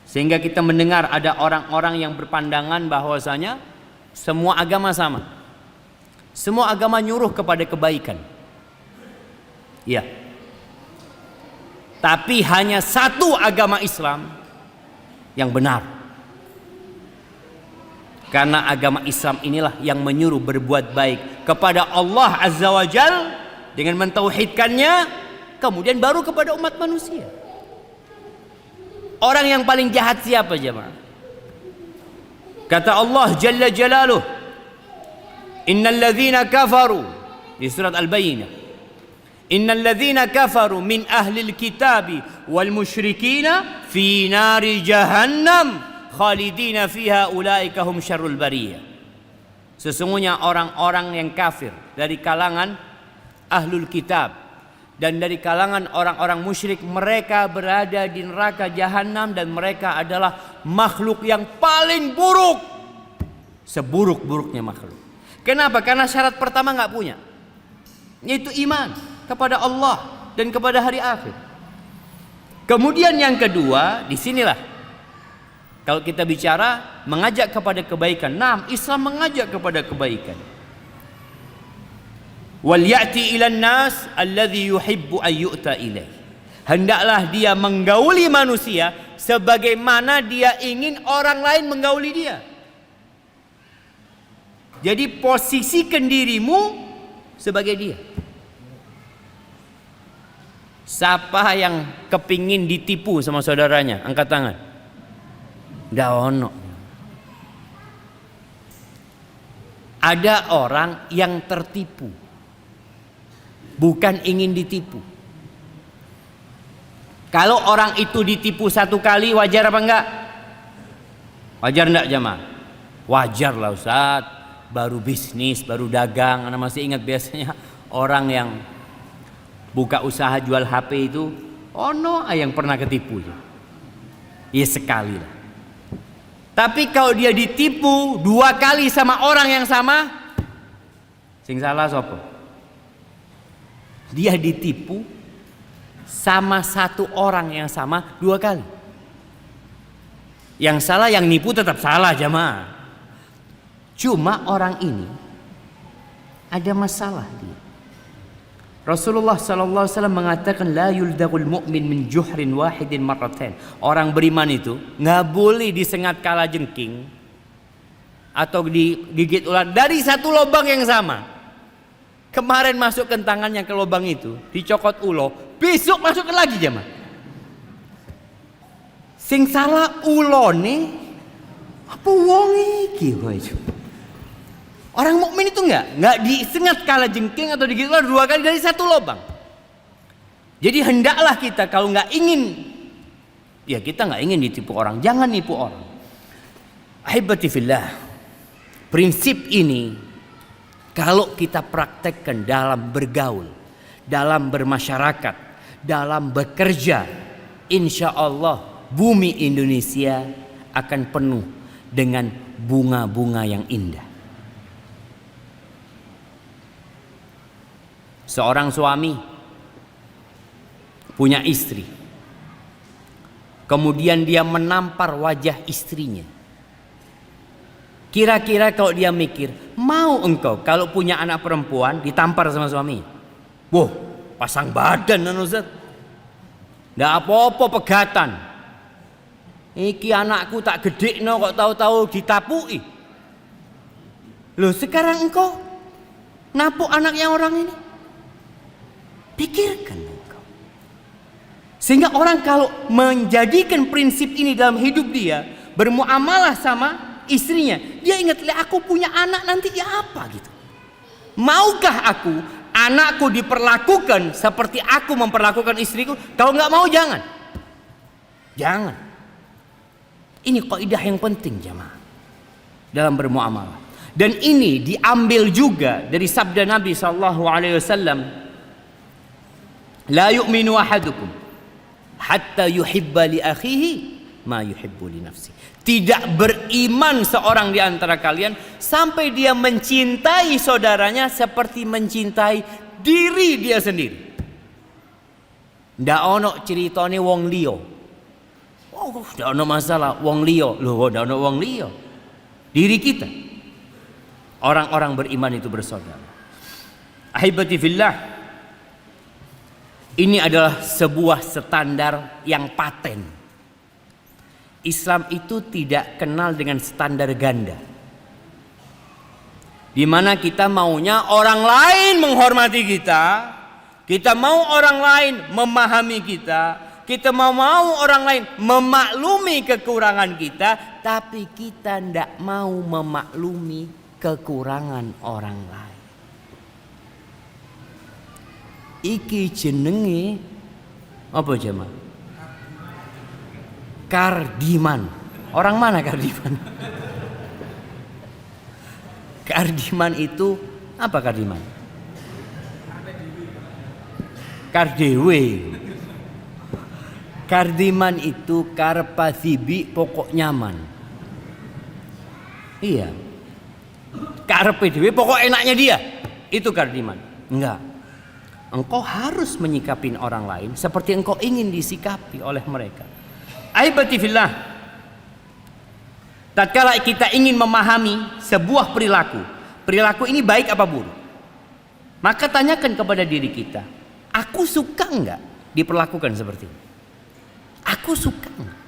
sehingga kita mendengar ada orang-orang yang berpandangan bahwasanya semua agama sama. Semua agama nyuruh kepada kebaikan. Ya. Tapi hanya satu agama Islam yang benar. Karena agama Islam inilah yang menyuruh berbuat baik kepada Allah Azza wa Jal dengan mentauhidkannya, kemudian baru kepada umat manusia. Orang yang paling jahat siapa jemaah? Kata Allah Jalla Jalaluh, Innal ladzina kafaru, di surat Al-Bayyinah, Innal ladzina kafaru min ahlil kitabi wal musyrikina fi nari jahannam khalidina fiha ulaika hum syarrul bariyah. Sesungguhnya orang-orang yang kafir dari kalangan ahlul kitab dan dari kalangan orang-orang musyrik, mereka berada di neraka jahannam dan mereka adalah makhluk yang paling buruk, seburuk-buruknya makhluk. Kenapa? Karena syarat pertama nggak punya, yaitu iman kepada Allah dan kepada hari akhir. Kemudian yang kedua, disinilah kalau kita bicara mengajak kepada kebaikan. Nah, Islam mengajak kepada kebaikan. Wal ya'ti ilan nas alladhi yuhibbu an yu'ta ilaih. Hendaklah dia menggauli manusia sebagaimana dia ingin orang lain menggauli dia. Jadi posisikan dirimu sebagai dia. Siapa yang kepingin ditipu sama saudaranya? Angkat tangan. Nggak ono. Ada orang yang tertipu, bukan ingin ditipu. Kalau orang itu ditipu satu kali, wajar apa enggak? Wajar enggak jemaah? Wajar lah Ustaz. Baru bisnis, baru dagang. Anda masih ingat biasanya orang yang buka usaha jual HP itu, oh no, yang pernah ketipu ya. Ya sekali lah. Tapi kalau dia ditipu 2 kali sama orang yang sama, sing salah sopo? Dia ditipu sama satu orang yang sama 2 kali. Yang salah yang nipu tetap salah jemaah. Cuma orang ini ada masalah dia. Rasulullah sallallahu alaihi wasallam mengatakan la yuldagul mu'min min juhrin wahidin marratain. Orang beriman itu nggak boleh disengat kala jengking atau digigit ular dari satu lubang yang sama. Kemarin masukkan tangannya ke lubang itu, dicokot ulo, besok masukkan lagi jemaah. Sing salah ulo nih, apa wong iki kowe? Orang mukmin itu nggak disengat kala jengking atau digigit ular 2 kali dari satu lubang. Jadi hendaklah kita kalau nggak ingin, ya kita nggak ingin ditipu orang, jangan nipu orang. Ahibati fillah, prinsip ini kalau kita praktekkan dalam bergaul, dalam bermasyarakat, dalam bekerja, insya Allah bumi Indonesia akan penuh dengan bunga-bunga yang indah. Seorang suami punya istri, kemudian dia menampar wajah istrinya. Kira-kira kalau dia mikir, mau engkau kalau punya anak perempuan ditampar sama suami? Wah, pasang badan Ustaz. Nggak apa-apa pegatan. Iki anakku tak gede no kok tahu-tahu ditapui. Loh sekarang engkau napuk anaknya orang ini? Pikirkan engkau. Sehingga orang kalau menjadikan prinsip ini dalam hidup dia, bermuamalah sama istrinya, dia ingat, aku punya anak nanti ya apa gitu. Maukah aku anakku diperlakukan seperti aku memperlakukan istriku? Kalau nggak mau jangan. Jangan. Ini kaidah yang penting jemaah dalam bermuamalah. Dan ini diambil juga dari sabda Nabi SAW. La yu'minu ahadukum hatta yuhibba li akhihi ma yuhibbu li nafsi. Tidak beriman seorang di antara kalian sampai dia mencintai saudaranya seperti mencintai diri dia sendiri. Ndak ono ceritane wong liya. Oh, ndak ono masalah wong liya. Loh, ndak ono wong liya. Diri kita. Orang-orang beriman itu bersaudara. Ahibati fillah. Ini adalah sebuah standar yang paten. Islam itu tidak kenal dengan standar ganda, di mana kita maunya orang lain menghormati kita, kita mau orang lain memahami kita mau orang lain memaklumi kekurangan kita, tapi kita tidak mau memaklumi kekurangan orang lain. Iki jenenge apa jemaah? Kardiman. Orang mana Kardiman? Kardiman itu apa Kardiman? Kardewe. Kardiman itu karpathibi pokok nyaman. Iya. Karpe dewe pokok enaknya dia. Itu Kardiman. Enggak. Engkau harus menyikapin orang lain seperti engkau ingin disikapi oleh mereka. Ahibati fillah, tatkala kita ingin memahami sebuah perilaku ini baik apa buruk, maka tanyakan kepada diri kita, aku suka enggak diperlakukan seperti ini? Aku suka enggak?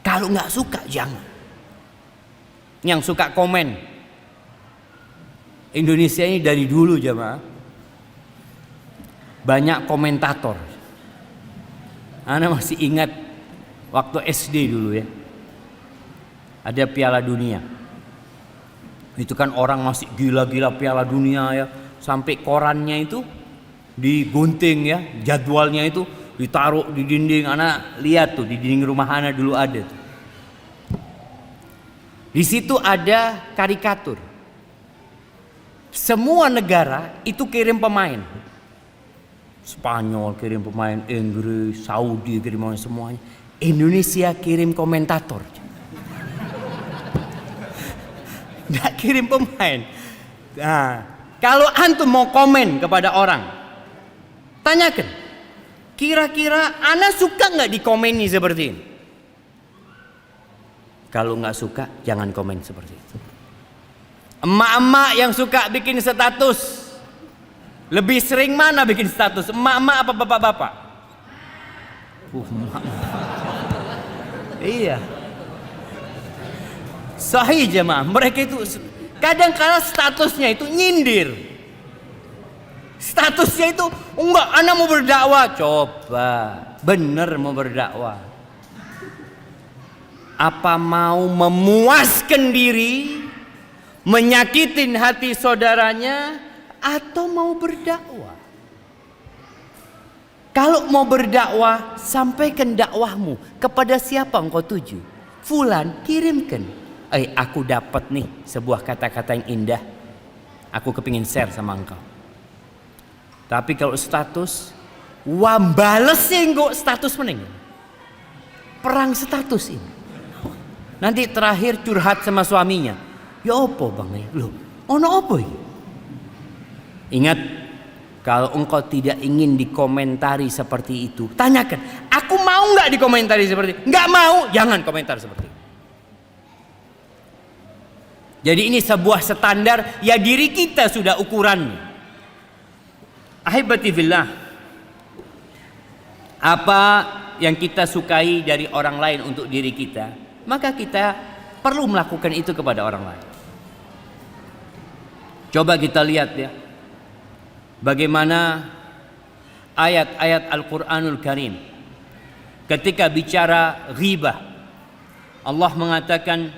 Kalau enggak suka jangan. Yang suka komen, Indonesia ini dari dulu jemaah banyak komentator. Ana masih ingat waktu SD dulu ya. Ada Piala Dunia. Itu kan orang masih gila-gila Piala Dunia ya. Sampai korannya itu digunting ya. Jadwalnya itu ditaruh di dinding. Ana lihat tuh di dinding rumah Ana dulu ada tuh. Di situ ada karikatur. Semua negara itu kirim pemain. Spanyol kirim pemain, Inggris, Saudi kirim pemain, semuanya. Indonesia kirim komentator. Nggak kirim pemain. Nah, kalau antum mau komen kepada orang, tanyakan, kira-kira ana suka nggak dikomeni seperti ini? Kalau nggak suka, jangan komen seperti itu. Emak-emak yang suka bikin status, lebih sering mana bikin status? Emak-emak apa bapak-bapak? Iya. Sahih jemaah. Mereka itu kadang-kadang statusnya itu nyindir. Statusnya itu enggak, ana mau berdakwah. Coba, bener mau berdakwah. Apa mau memuaskan diri, menyakitin hati saudaranya, atau mau berdakwah? Kalau mau berdakwah, sampaikan dakwahmu kepada siapa engkau tuju. Fulan, kirimkan. Aku dapat nih sebuah kata-kata yang indah. Aku kepingin share sama engkau. Tapi kalau status, wambalesnya engkau status meneng. Perang status ini. Nanti terakhir curhat sama suaminya. Ya opo bang? Loh, ono opo ya? Ingat, kalau engkau tidak ingin dikomentari seperti itu, tanyakan, aku mau nggak dikomentari seperti itu? Nggak mau, jangan komentar seperti itu. Jadi ini sebuah standar, ya diri kita sudah ukurannya. Ahibati fillah, apa yang kita sukai dari orang lain untuk diri kita, maka kita perlu melakukan itu kepada orang lain. Coba kita lihat ya, bagaimana ayat-ayat Al-Quranul Karim ketika bicara ghibah. Allah mengatakan,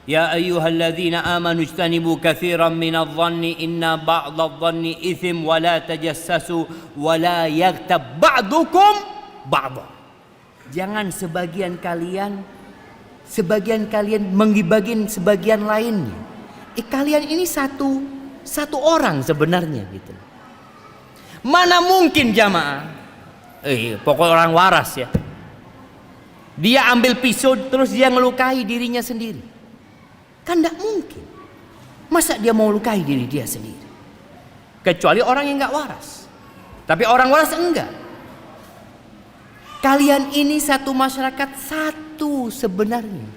ya ayyuhalladzina amanu ijtanibu katsiran minadh-dhanni inna ba'dadh-dhanni itsm wa la tajassasu wa la yaghtab ba'dukum ba'dha. Jangan sebagian kalian menggibagin sebagian lainnya. Kalian ini satu orang sebenarnya gitu. Mana mungkin jamaah? Pokok orang waras ya. Dia ambil pisau terus dia melukai dirinya sendiri. Kan tidak mungkin. Masa dia mau lukai diri dia sendiri? Kecuali orang yang nggak waras. Tapi orang waras enggak. Kalian ini satu masyarakat, satu sebenarnya.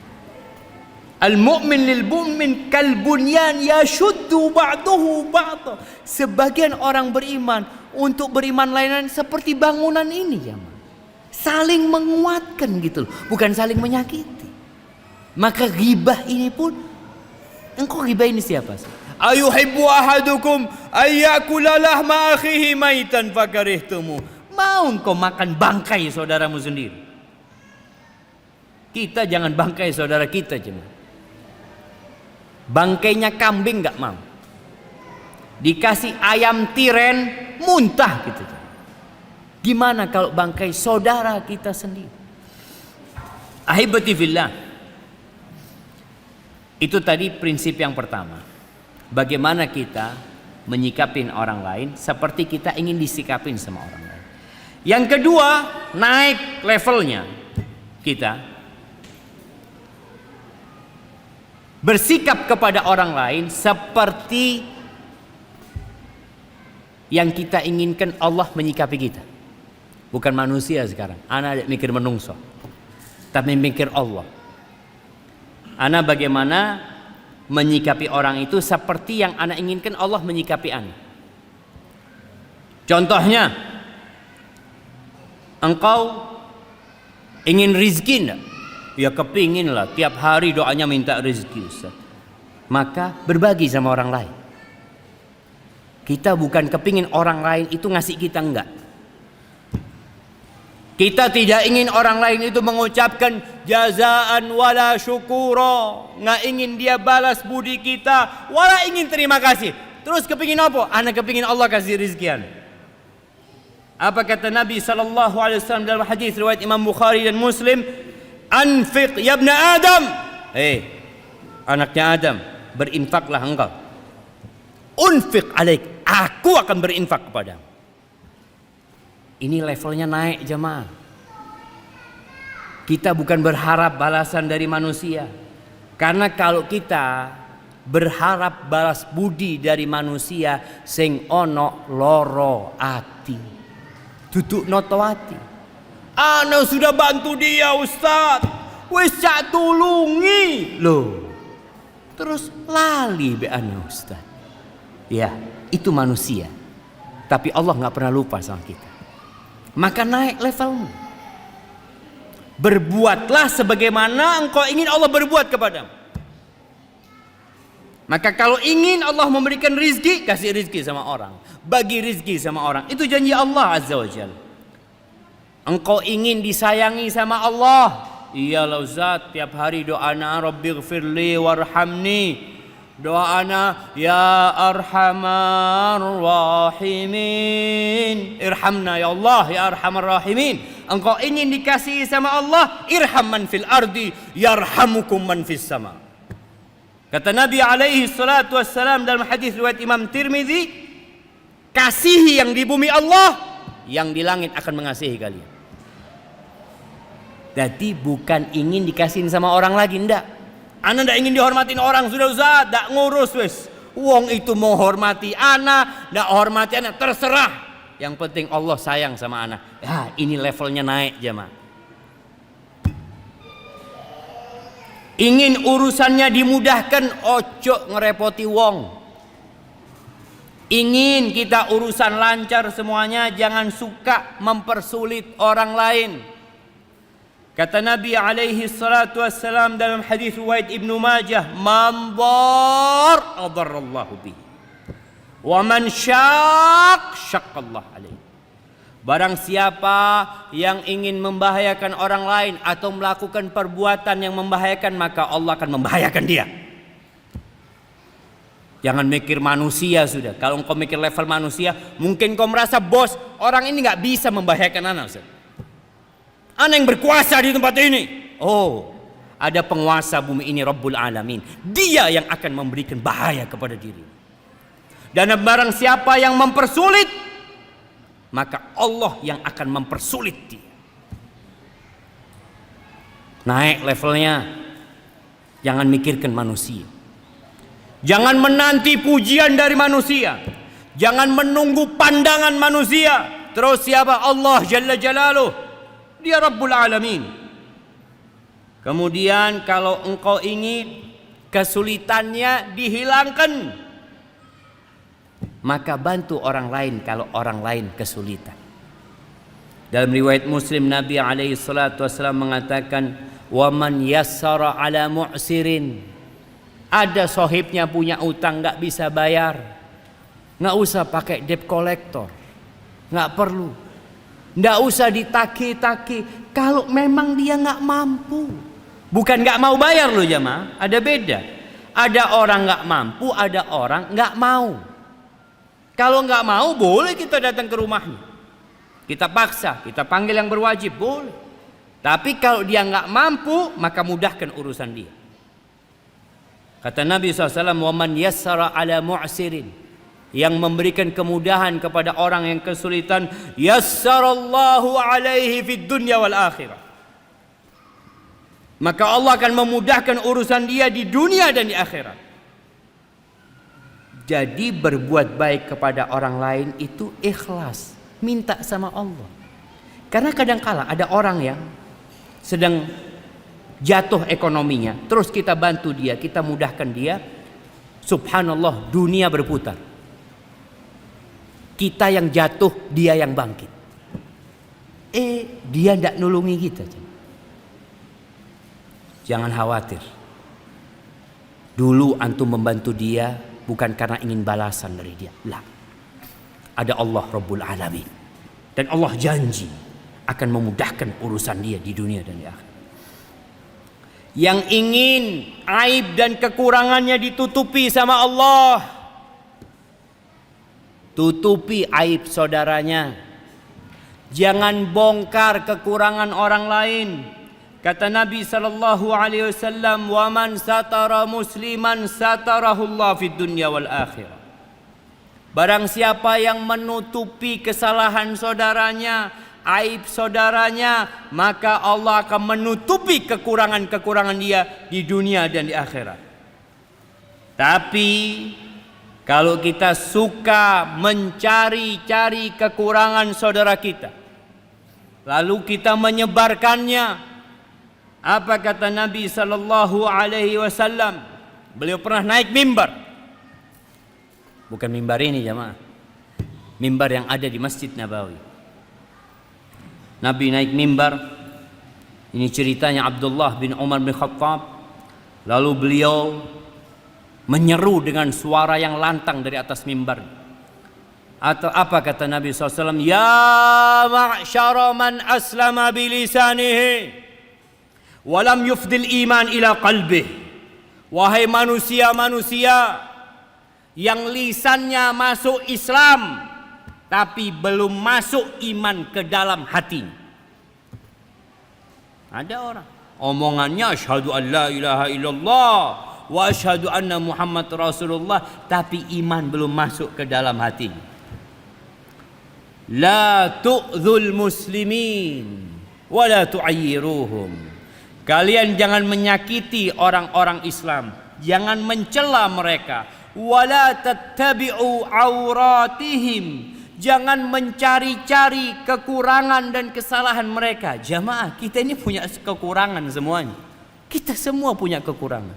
Al-mu'min lil-mu'min kal-bunyan yashuddu ba'duhu ba'da. Sebagian orang beriman untuk beriman lain seperti bangunan ini ya. Saling menguatkan gitu loh, bukan saling menyakiti. Maka ghibah ini pun, engkau ghibah ini siapa sih? Ayuhibbu ahadukum ayyakula lahma akhihi maitan fakarihtumu. Mau engkau makan bangkai saudaramu sendiri? Kita jangan bangkai saudara kita cuma. Bangkainya kambing nggak mau. Dikasih ayam tiren muntah gitu. Gimana kalau bangkai saudara kita sendiri? Ahibati fillah. Itu tadi prinsip yang pertama. Bagaimana kita menyikapin orang lain seperti kita ingin disikapin sama orang lain. Yang kedua, naik levelnya kita bersikap kepada orang lain seperti yang kita inginkan Allah menyikapi kita. Bukan manusia sekarang. Ana mikir menungso, tapi mikir Allah. Ana bagaimana menyikapi orang itu seperti yang ana inginkan Allah menyikapi ana. Contohnya, engkau ingin rizki enggak? Ya kepingin lah, tiap hari doanya minta rizki Ustaz. Maka berbagi sama orang lain. Kita bukan kepingin orang lain itu ngasih kita, enggak. Kita tidak ingin orang lain itu mengucapkan jazaan wala syukura, nggak ingin dia balas budi kita, wala ingin terima kasih. Terus kepingin apa? Anak kepingin Allah kasih rizkian. Apa kata Nabi SAW dalam hadis riwayat Imam Bukhari dan Muslim? Anfiq ya ibn Adam. Anaknya Adam, berinfaklah engkau. Unfiq alaik, aku akan berinfak kepadamu. Ini levelnya naik jemaah. Kita bukan berharap balasan dari manusia. Karena kalau kita berharap balas budi dari manusia, sing ono loro ati, duduk noto ati. Ana sudah bantu dia Ustaz, wis cak tulungi loh. Terus lali be ana Ustaz. Ya, itu manusia. Tapi Allah nggak pernah lupa sama kita. Maka naik levelmu. Berbuatlah sebagaimana engkau ingin Allah berbuat kepadamu. Maka kalau ingin Allah memberikan rizki, kasih rizki sama orang, bagi rizki sama orang. Itu janji Allah Azza wa Jalla. Engkau ingin disayangi sama Allah, iyalah Ustaz, tiap hari doana Rabbighfirli warhamni, doana ya arhamar rahimin, irhamna ya Allah ya arhamar rahimin. Engkau ingin dikasihi sama Allah, irham man fil ardi yarhamukum man fis sama. Kata Nabi alaihi salatu wassalam dalam hadis riwayat Imam Tirmidzi, kasihi yang di bumi Allah, yang di langit akan mengasihi kalian. Jadi bukan ingin dikasihin sama orang lagi, ndak. Ana ndak ingin dihormatin orang, sudah Ustaz, ndak ngurus wis. Wong itu mau hormati ana, ndak hormati ana, terserah. Yang penting Allah sayang sama ana. Ya, ini levelnya naik jemaah. Ingin urusannya dimudahkan, ojo ngerepoti wong. Ingin kita urusan lancar semuanya, jangan suka mempersulit orang lain. Kata Nabi alaihi salatu wassalam dalam hadis riwayat Ibnu Majah, "Man dar adarallahu bihi, wa man syaqallah alaihi." Barang siapa yang ingin membahayakan orang lain atau melakukan perbuatan yang membahayakan, maka Allah akan membahayakan dia. Jangan mikir manusia sudah. Kalau engkau mikir level manusia, mungkin kau merasa bos, orang ini nggak bisa membahayakan anak. Ana yang berkuasa di tempat ini. Oh, ada penguasa bumi ini, Rabbul Alamin. Dia yang akan memberikan bahaya kepada diri. Dan barang siapa yang mempersulit, maka Allah yang akan mempersulit dia. Naik levelnya. Jangan mikirkan manusia. Jangan menanti pujian dari manusia. Jangan menunggu pandangan manusia. Terus siapa? Allah Jalla Jalaluh. Dia Rabbul Alamin. Kemudian kalau engkau ingin kesulitannya dihilangkan, maka bantu orang lain kalau orang lain kesulitan. Dalam riwayat Muslim, Nabi alaihi salatu wasallam mengatakan, "Wa man yassara ala mu'sirin." Ada sohibnya punya utang nggak bisa bayar, nggak usah pakai debt collector, nggak perlu. Nggak usah ditagi-tagi kalau memang dia nggak mampu. Bukan nggak mau bayar loh jemaah, ada beda. Ada orang nggak mampu, ada orang nggak mau. Kalau nggak mau boleh kita datang ke rumahnya, kita paksa, kita panggil yang berwajib, boleh. Tapi kalau dia nggak mampu, maka mudahkan urusan dia. Kata Nabi SAW, "Wa man yassara ala mu'sirin." Yang memberikan kemudahan kepada orang yang kesulitan, yassarallahu alaihi fid dunya wal akhirah. Maka Allah akan memudahkan urusan dia di dunia dan di akhirat. Jadi berbuat baik kepada orang lain itu ikhlas, minta sama Allah. Karena kadang-kala ada orang yang sedang jatuh ekonominya, terus kita bantu dia, kita mudahkan dia, subhanallah, dunia berputar. Kita yang jatuh, dia yang bangkit. Dia tidak nulungi kita. Jangan khawatir. Dulu antum membantu dia bukan karena ingin balasan dari dia. Lah. Ada Allah Rabbul Alamin. Dan Allah janji akan memudahkan urusan dia di dunia dan di akhirat. Yang ingin aib dan kekurangannya ditutupi sama Allah, tutupi aib saudaranya. Jangan bongkar kekurangan orang lain. Kata Nabi sallallahu alaihi wasallam, "Wa man satara musliman satarahullah fid dunya wal akhirah." Barang siapa yang menutupi kesalahan saudaranya, aib saudaranya, maka Allah akan menutupi kekurangan-kekurangan dia di dunia dan di akhirat. Tapi kalau kita suka mencari-cari kekurangan saudara kita, lalu kita menyebarkannya, apa kata Nabi sallallahu alaihi wasallam? Beliau pernah naik mimbar. Bukan mimbar ini jemaah. Mimbar yang ada di Masjid Nabawi. Nabi naik mimbar. Ini ceritanya Abdullah bin Umar bin Khattab. Lalu beliau menyeru dengan suara yang lantang dari atas mimbar. Atau apa kata Nabi SAW? Ya ma'syara man aslama bilisanihi walam yufdil iman ila qalbih. Wahai manusia-manusia yang lisannya masuk Islam tapi belum masuk iman ke dalam hati. Ada orang omongannya asyhadu an la ilaha illallah wa asyhadu anna Muhammad Rasulullah, tapi iman belum masuk ke dalam hatinya. La tu'dzul muslimin wa la tu'ayyiruhum. Kalian jangan menyakiti orang-orang Islam, jangan mencela mereka. Wa la tattabi'u auratihim. Jangan mencari-cari kekurangan dan kesalahan mereka. Jamaah, kita ini punya kekurangan semuanya. Kita semua punya kekurangan.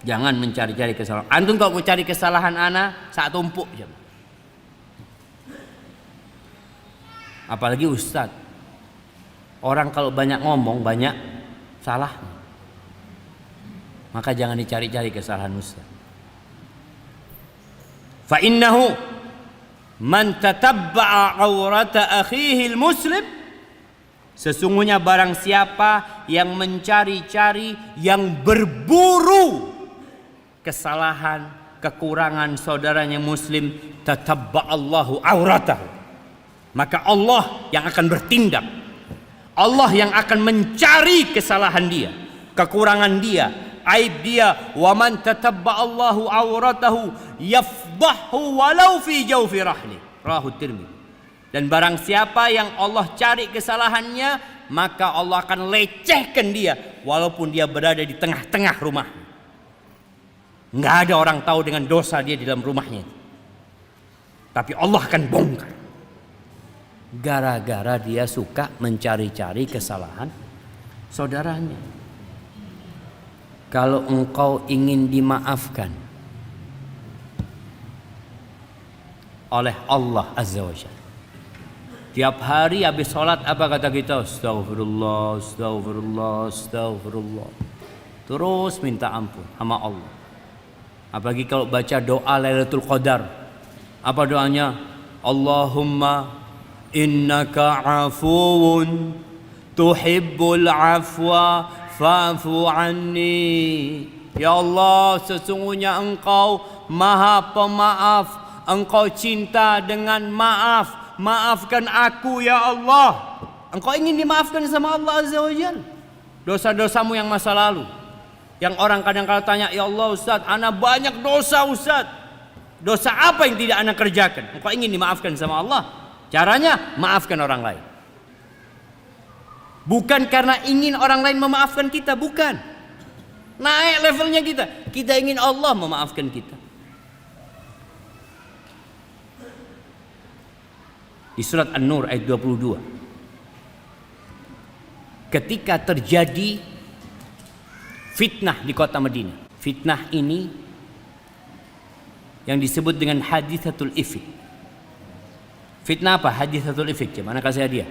Jangan mencari-cari kesalahan. Antum kalau mau cari kesalahan ana, saat tumpuk jemaah. Apalagi ustaz. Orang kalau banyak ngomong, banyak salah. Maka jangan dicari-cari kesalahan ustaz. Fa innahu man tatabba'a aurata akhihi al-muslim, sesungguhnya barang siapa yang mencari-cari, yang berburu kesalahan, kekurangan saudaranya muslim, tatabba'allahu auratahu, maka Allah yang akan bertindak. Allah yang akan mencari kesalahan dia, kekurangan dia, aib dia. Wa man tatabba'allahu auratahu yafdahu walau fi jawfi rahli. Rawahu Tirmidzi. Dan barang siapa yang Allah cari kesalahannya, maka Allah akan lecehkan dia walaupun dia berada di tengah-tengah rumah. Enggak ada orang tahu dengan dosa dia di dalam rumahnya, tapi Allah akan bongkar. Gara-gara dia suka mencari-cari kesalahan saudaranya. Kalau engkau ingin dimaafkan oleh Allah Azza wa Jalla, tiap hari habis sholat apa kata kita? Astaghfirullah, astaghfirullah, astaghfirullah. Terus minta ampun sama Allah. Apalagi kalau baca doa Lailatul Qadar, apa doanya? Allahumma innaka afuwun tuhibbul afwa fa'fu anni. Ya Allah, sesungguhnya engkau maha pemaaf, engkau cinta dengan maaf, maafkan aku ya Allah. Engkau ingin dimaafkan sama Allah Azza wa Jalla dosa-dosamu yang masa lalu, yang orang kadang-kadang tanya, ya Allah Ustaz, ana banyak dosa Ustaz, dosa apa yang tidak ana kerjakan? Engkau ingin dimaafkan sama Allah. Caranya maafkan orang lain. Bukan karena ingin orang lain memaafkan kita, bukan. Naik levelnya kita. Kita ingin Allah memaafkan kita. Di surat An-Nur ayat 22. Ketika terjadi fitnah di kota Madinah. Fitnah ini yang disebut dengan hadithatul ifk. Fitnah apa? Hadithatul ifk. Mana kasih hadiah?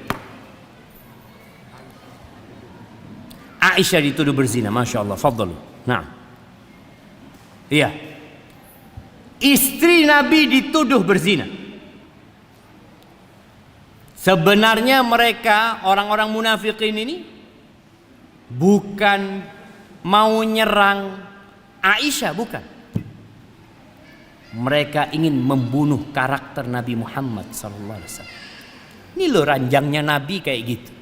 Aisyah dituduh berzina. Masya Allah. Faddalu. Nah. Iya. Istri Nabi dituduh berzina. Sebenarnya mereka, orang-orang munafikin ini, bukan mau nyerang Aisyah, bukan. Mereka ingin membunuh karakter Nabi Muhammad SAW. Ini loh ranjangnya Nabi kayak gitu.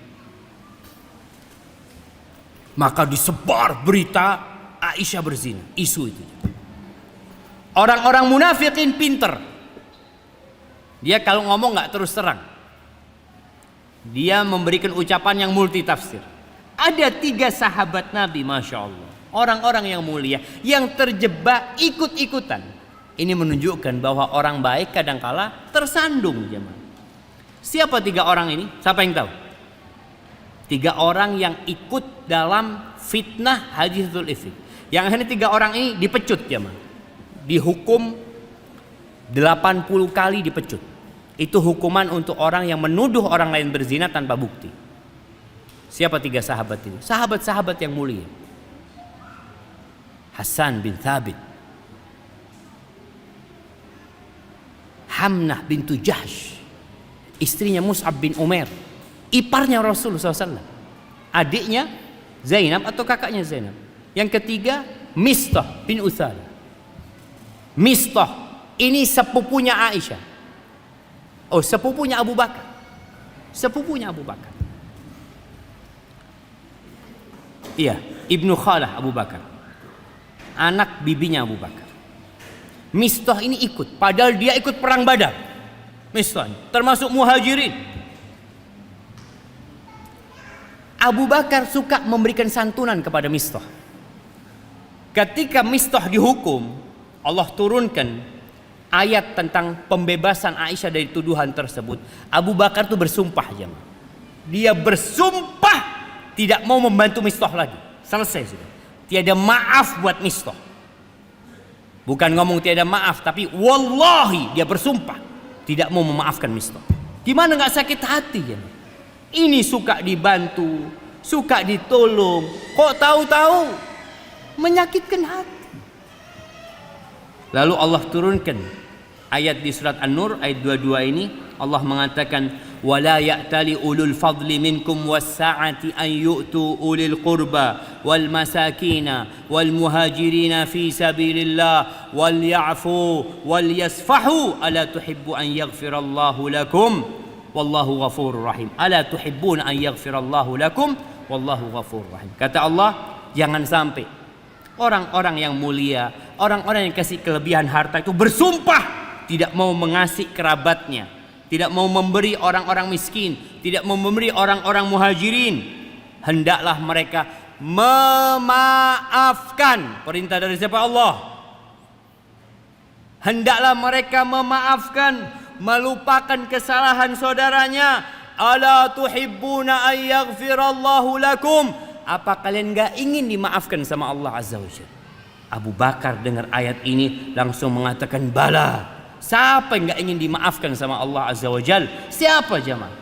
Maka disebar berita Aisyah berzina, isu itu. Orang-orang munafikin pinter. Dia kalau ngomong nggak terus terang. Dia memberikan ucapan yang multi tafsir. Ada 3 sahabat Nabi, Masya Allah, orang-orang yang mulia, yang terjebak ikut-ikutan. Ini menunjukkan bahwa orang baik kadangkala tersandung jemaah. Siapa 3 orang ini? Siapa yang tahu? 3 orang yang ikut dalam fitnah hadithatul ifk. Yang ini 3 orang ini dipecut jemaah. Dihukum 80 kali dipecut. Itu hukuman untuk orang yang menuduh orang lain berzina tanpa bukti. Siapa 3 sahabat ini? Sahabat-sahabat yang mulia. Hasan bin Thabit, Hamnah bintu Jahsh, istrinya Mus'ab bin Umair, iparnya Rasulullah SAW, adiknya Zainab atau kakaknya Zainab. Yang ketiga Mistah bin Uthalah. Mistah ini sepupunya Aisyah. Oh, sepupunya Abu Bakar. Sepupunya Abu Bakar. Iya, Ibnu Khalah Abu Bakar. Anak bibinya Abu Bakar. Mistah ini ikut, padahal dia ikut perang Badar. Mistah termasuk muhajirin. Abu Bakar suka memberikan santunan kepada Mistah. Ketika Mistah dihukum, Allah turunkan ayat tentang pembebasan Aisyah dari tuduhan tersebut. Abu Bakar tuh bersumpah, jemaah. Dia bersumpah tidak mau membantu Mistah lagi. Selesai sudah. Tiada maaf buat Mistah. Bukan ngomong tiada maaf, tapi wallahi dia bersumpah tidak mau memaafkan Mistah. Gimana nggak sakit hati ya? Ini suka dibantu, suka ditolong, kok tahu-tahu menyakitkan hati. Lalu Allah turunkan ayat di surat An-Nur ayat 22 ini. Allah mengatakan wala ya'tali ulul fadli minkum was-sa'ati an yu'tu ulil qurba wal masakina wal muhajirina fi sabilillah wal ya'fu wal yasfahu ala tuhibbu an yaghfirallahu lakum wallahu ghafurur rahim. Ala tuhibbuna an yaghfirallahu lakum wallahu ghafurur rahim. Kata Allah, jangan sampai orang-orang yang mulia, orang-orang yang kasih kelebihan harta itu bersumpah tidak mau mengasihi kerabatnya, tidak mau memberi orang-orang miskin, tidak mau memberi orang-orang muhajirin. Hendaklah mereka memaafkan. Perintah dari siapa? Allah. Hendaklah mereka memaafkan, melupakan kesalahan saudaranya. Ala tuhibbuna an yaghfirallahu lakum. Apa kalian gak ingin dimaafkan sama Allah Azza wa Jalla? Abu Bakar dengar ayat ini langsung mengatakan bala. Siapa yang gak ingin dimaafkan sama Allah Azza wa Jalla? Siapa jemaah?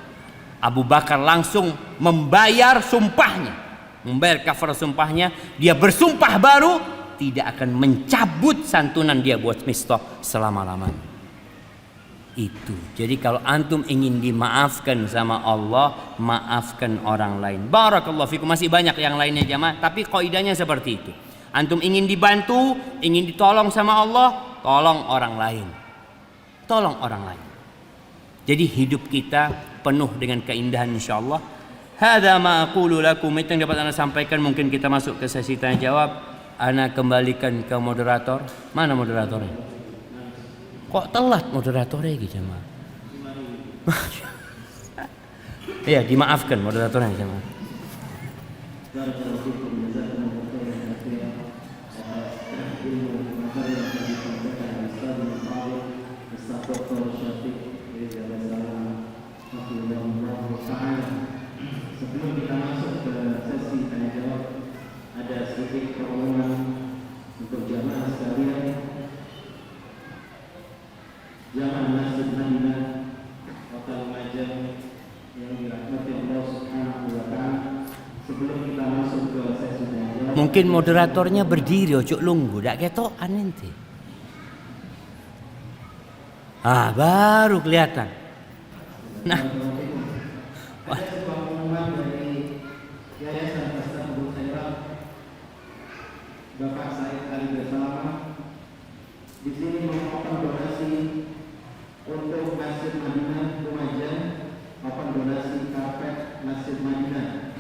Abu Bakar langsung membayar sumpahnya, membayar kafar sumpahnya. Dia bersumpah baru tidak akan mencabut santunan dia buat Mistah selama-lamanya. Itu. Jadi kalau antum ingin dimaafkan sama Allah, maafkan orang lain. Barakallahu fikum. Masih banyak yang lainnya jemaah, tapi kaidahnya seperti itu. Antum ingin dibantu, ingin ditolong sama Allah, tolong orang lain. Tolong orang lain. Jadi hidup kita penuh dengan keindahan insyaallah. Hadza ma aqulu lakum. Itu yang dapat Anda sampaikan. Mungkin kita masuk ke sesi tanya jawab. Ana kembalikan ke moderator. Mana moderatornya? Kok telat moderatornya gitu jemaah? Iya, dimaafkan moderatornya jemaah. Sebelum kita masuk ke sesi tanya jawab, ada sedikit pengumuman untuk jamaah sekalian. Jamaah Masjid Madinah Kota Lumajang yang dirahmati Allah Subhanahu wa Ta'ala, sebelum kita masuk ke sesi tanya jawab, mungkin moderatornya berdiri ojo lunggu, dak ketokan ente. Baru kelihatan. Nah, ada sebuah pengumuman dari Yayasan Tasawuf Khairat Bapak Said Ali Bersama. Di sini memohon donasi untuk Masjid Madinah Lumajang, maupun donasi karpet Masjid Madinah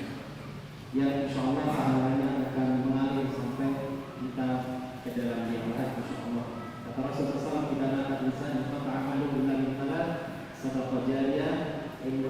yang insyaallah pahalanya akan mengalir sampai kita ke dalam jannah insyaallah. Kata Rasulullah SAW, "Idza mata insan qata'a amaluhu illa min thalath, sadaqah jariyah, ilmu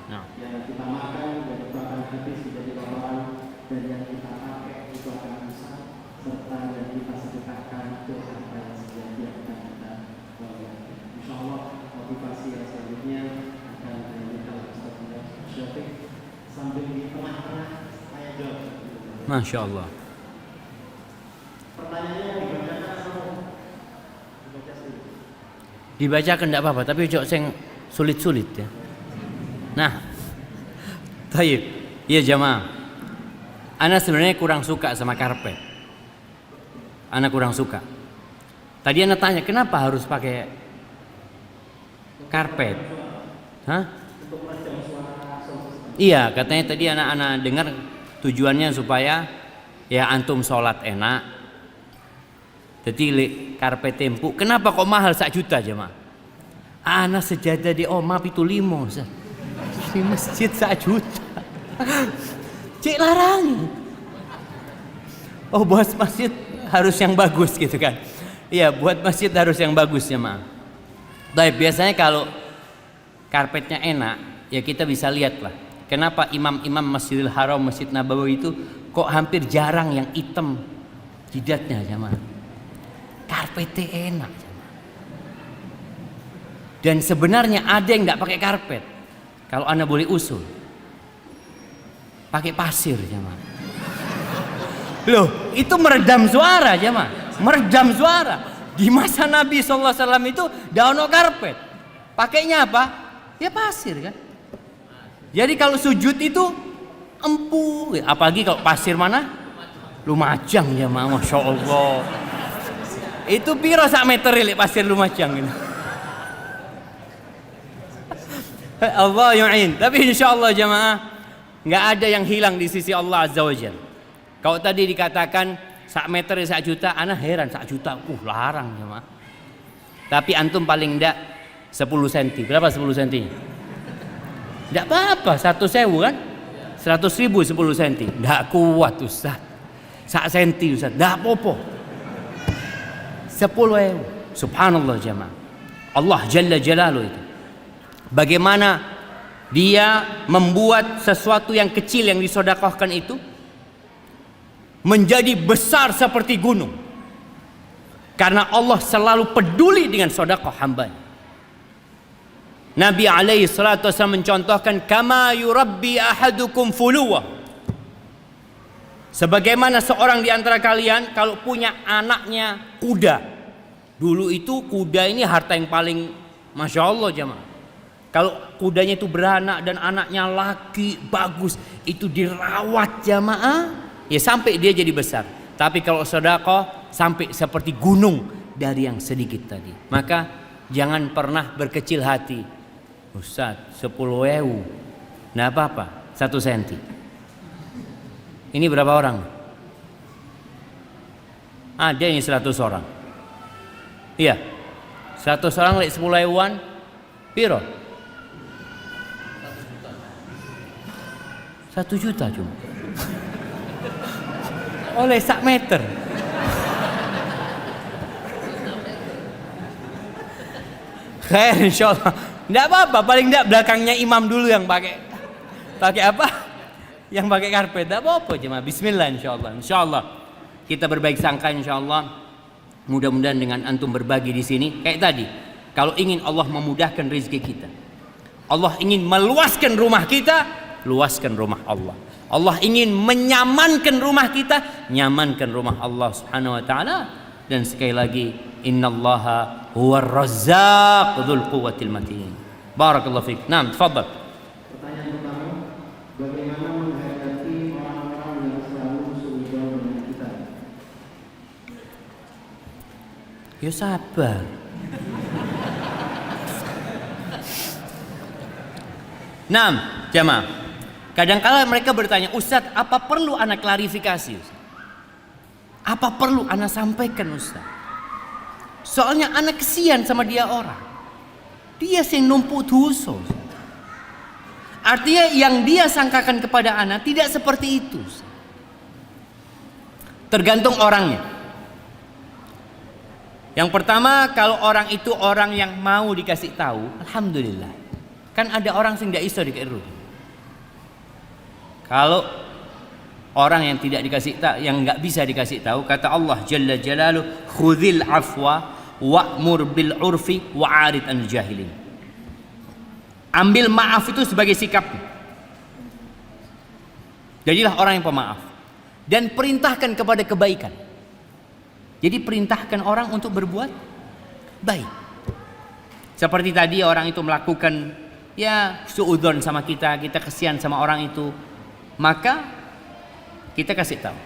Nah. Yang kita makan dan itu akan habis menjadi kotoran, dan yang kita pakai itu akan rusak, serta yang kita sedekahkan itu harta yang sejati akan kita bawa. Insya Allah motivasi yang selanjutnya akan dilanjutkan oleh Ustaz Syafiq sambil di tengah-tengah saya jawab. Masya Allah. Pertanyaannya dibacakan atau dibaca sendiri? Dibacakan tidak apa-apa, tapi ojo sing sulit-sulit ya. Nah, taib, iya jamaah. Ana sebenarnya kurang suka sama karpet. Ana kurang suka. Tadi ana tanya kenapa harus pakai karpet? Hah? Iya, katanya tadi anak-anak dengar tujuannya supaya ya antum sholat enak. Jadi karpet tempuk. Kenapa kok mahal 1 juta jemaah? Ana sejadah di omah itu 5 di masjid 1 juta. Cik larang. Oh buat masjid harus yang bagus gitu kan? Iya buat masjid harus yang bagus jemaah. Tapi biasanya kalau karpetnya enak ya kita bisa lihat lah. Kenapa imam-imam Masjidil Haram, Masjid Nabawi itu kok hampir jarang yang hitam jidatnya jemaah? Karpetnya enak. Dan sebenarnya ada yang tidak pakai karpet. Kalau Anda boleh usul, pakai pasir jemaah. Loh, itu meredam suara jemaah, meredam suara. Di masa Nabi SAW itu daun karpet. Pakainya apa? Ya pasir kan. Jadi kalau sujud itu empuk, apalagi kalau pasir mana? Lumajang jemaah, masya Allah. Itu piro sak meter lek pasir Lumajang ini. Allah yu'in. Tapi insyaallah jamaah enggak ada yang hilang di sisi Allah Azza wa Jalla. Kalau tadi dikatakan sak meter 1 juta, ana heran 1 juta. Larang jamaah. Tapi antum paling enggak 10 cm. Berapa 10 cm? Enggak apa-apa, 100.000 kan? 100.000 10 cm. Enggak kuat Ustaz. Sak senti Ustaz. Enggak apa-apa. 10.000. Subhanallah jamaah. Allah Jalla Jalaluhu itu. Bagaimana dia membuat sesuatu yang kecil yang disedekahkan itu menjadi besar seperti gunung. Karena Allah selalu peduli dengan sedekah hambanya. Nabi alaihi salatu wasallam mencontohkan kama yurabbi ahadukum fuluwa. Sebagaimana seorang di antara kalian kalau punya anaknya kuda. Dulu itu kuda ini harta yang paling masya Allah jemaah. Kalau kudanya itu beranak dan anaknya laki bagus, itu dirawat jamaah, ya sampai dia jadi besar. Tapi kalau sedekah sampai seperti gunung dari yang sedikit tadi. Maka jangan pernah berkecil hati. Ustaz, 10.000. Nah apa-apa, 1 senti. Ini berapa orang? Ada ini 100 orang. Iya, 100 orang lek 10.000-an, piro? 1 juta cuma. Oleh sak meter. Khair insyaallah. Enggak apa-apa, paling enggak belakangnya imam dulu yang pakai apa? Yang pakai karpet. Enggak apa-apa cuma bismillah insyaallah. Insyaallah kita berbaik sangka insyaallah. Mudah-mudahan dengan antum berbagi di sini kayak tadi. Kalau ingin Allah memudahkan rezeki kita. Allah ingin meluaskan rumah kita, luaskan rumah Allah. Allah ingin menyamankan rumah kita, nyamankan rumah Allah Subhanahu wa taala. Dan sekali lagi, innallaha huwar razzaq dzul quwwatil matin. Barakallahu fiik. Naam, tafadhal. Pertanyaan pertama, bagaimana menghadapi orang-orang yang selalu suudzon dengan kita? Ya sabar. Naam, jamaah. Kadang-kala mereka bertanya, Ustaz, apa perlu anak klarifikasi? Ustaz? Apa perlu anak sampaikan, Ustaz? Soalnya anak kesian sama dia orang. Dia yang numpuk dosa. Artinya yang dia sangkakan kepada anak tidak seperti itu. Ustaz. Tergantung orangnya. Yang pertama, kalau orang itu orang yang mau dikasih tahu, alhamdulillah. Kan ada orang yang tidak iso dikasih. Kalau orang yang tidak dikasih tahu, yang nggak bisa dikasih tahu, kata Allah Jalla Jalaluhu, khudhil afwa wa'mur bil urfi wa'arid anil jahilin. Ambil maaf itu sebagai sikap. Jadilah orang yang pemaaf dan perintahkan kepada kebaikan. Jadi perintahkan orang untuk berbuat baik. Seperti tadi orang itu melakukan ya suudzon sama kita kasihan sama orang itu, maka kita kasih tahu.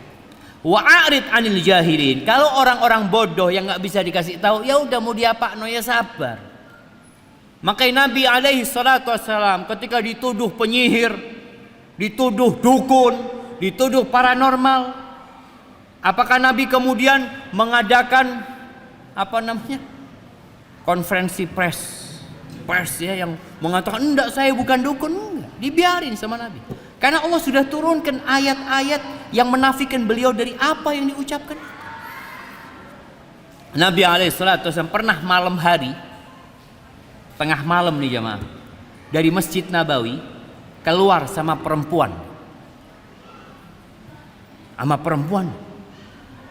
Wa'arid anil jahilin. Kalau orang-orang bodoh yang nggak bisa dikasih tahu, ya udah mau diapakno ya sabar. Makanya Nabi alaihi salatu wassalam ketika dituduh penyihir, dituduh dukun, dituduh paranormal, apakah Nabi kemudian mengadakan konferensi pers ya yang mengatakan enggak saya bukan dukun? Enggak, dibiarin sama Nabi. Karena Allah sudah turunkan ayat-ayat yang menafikan beliau dari apa yang diucapkan. Nabi alaihissalatu wasallam pernah malam hari, tengah malam nih jamaah, dari Masjid Nabawi keluar sama perempuan.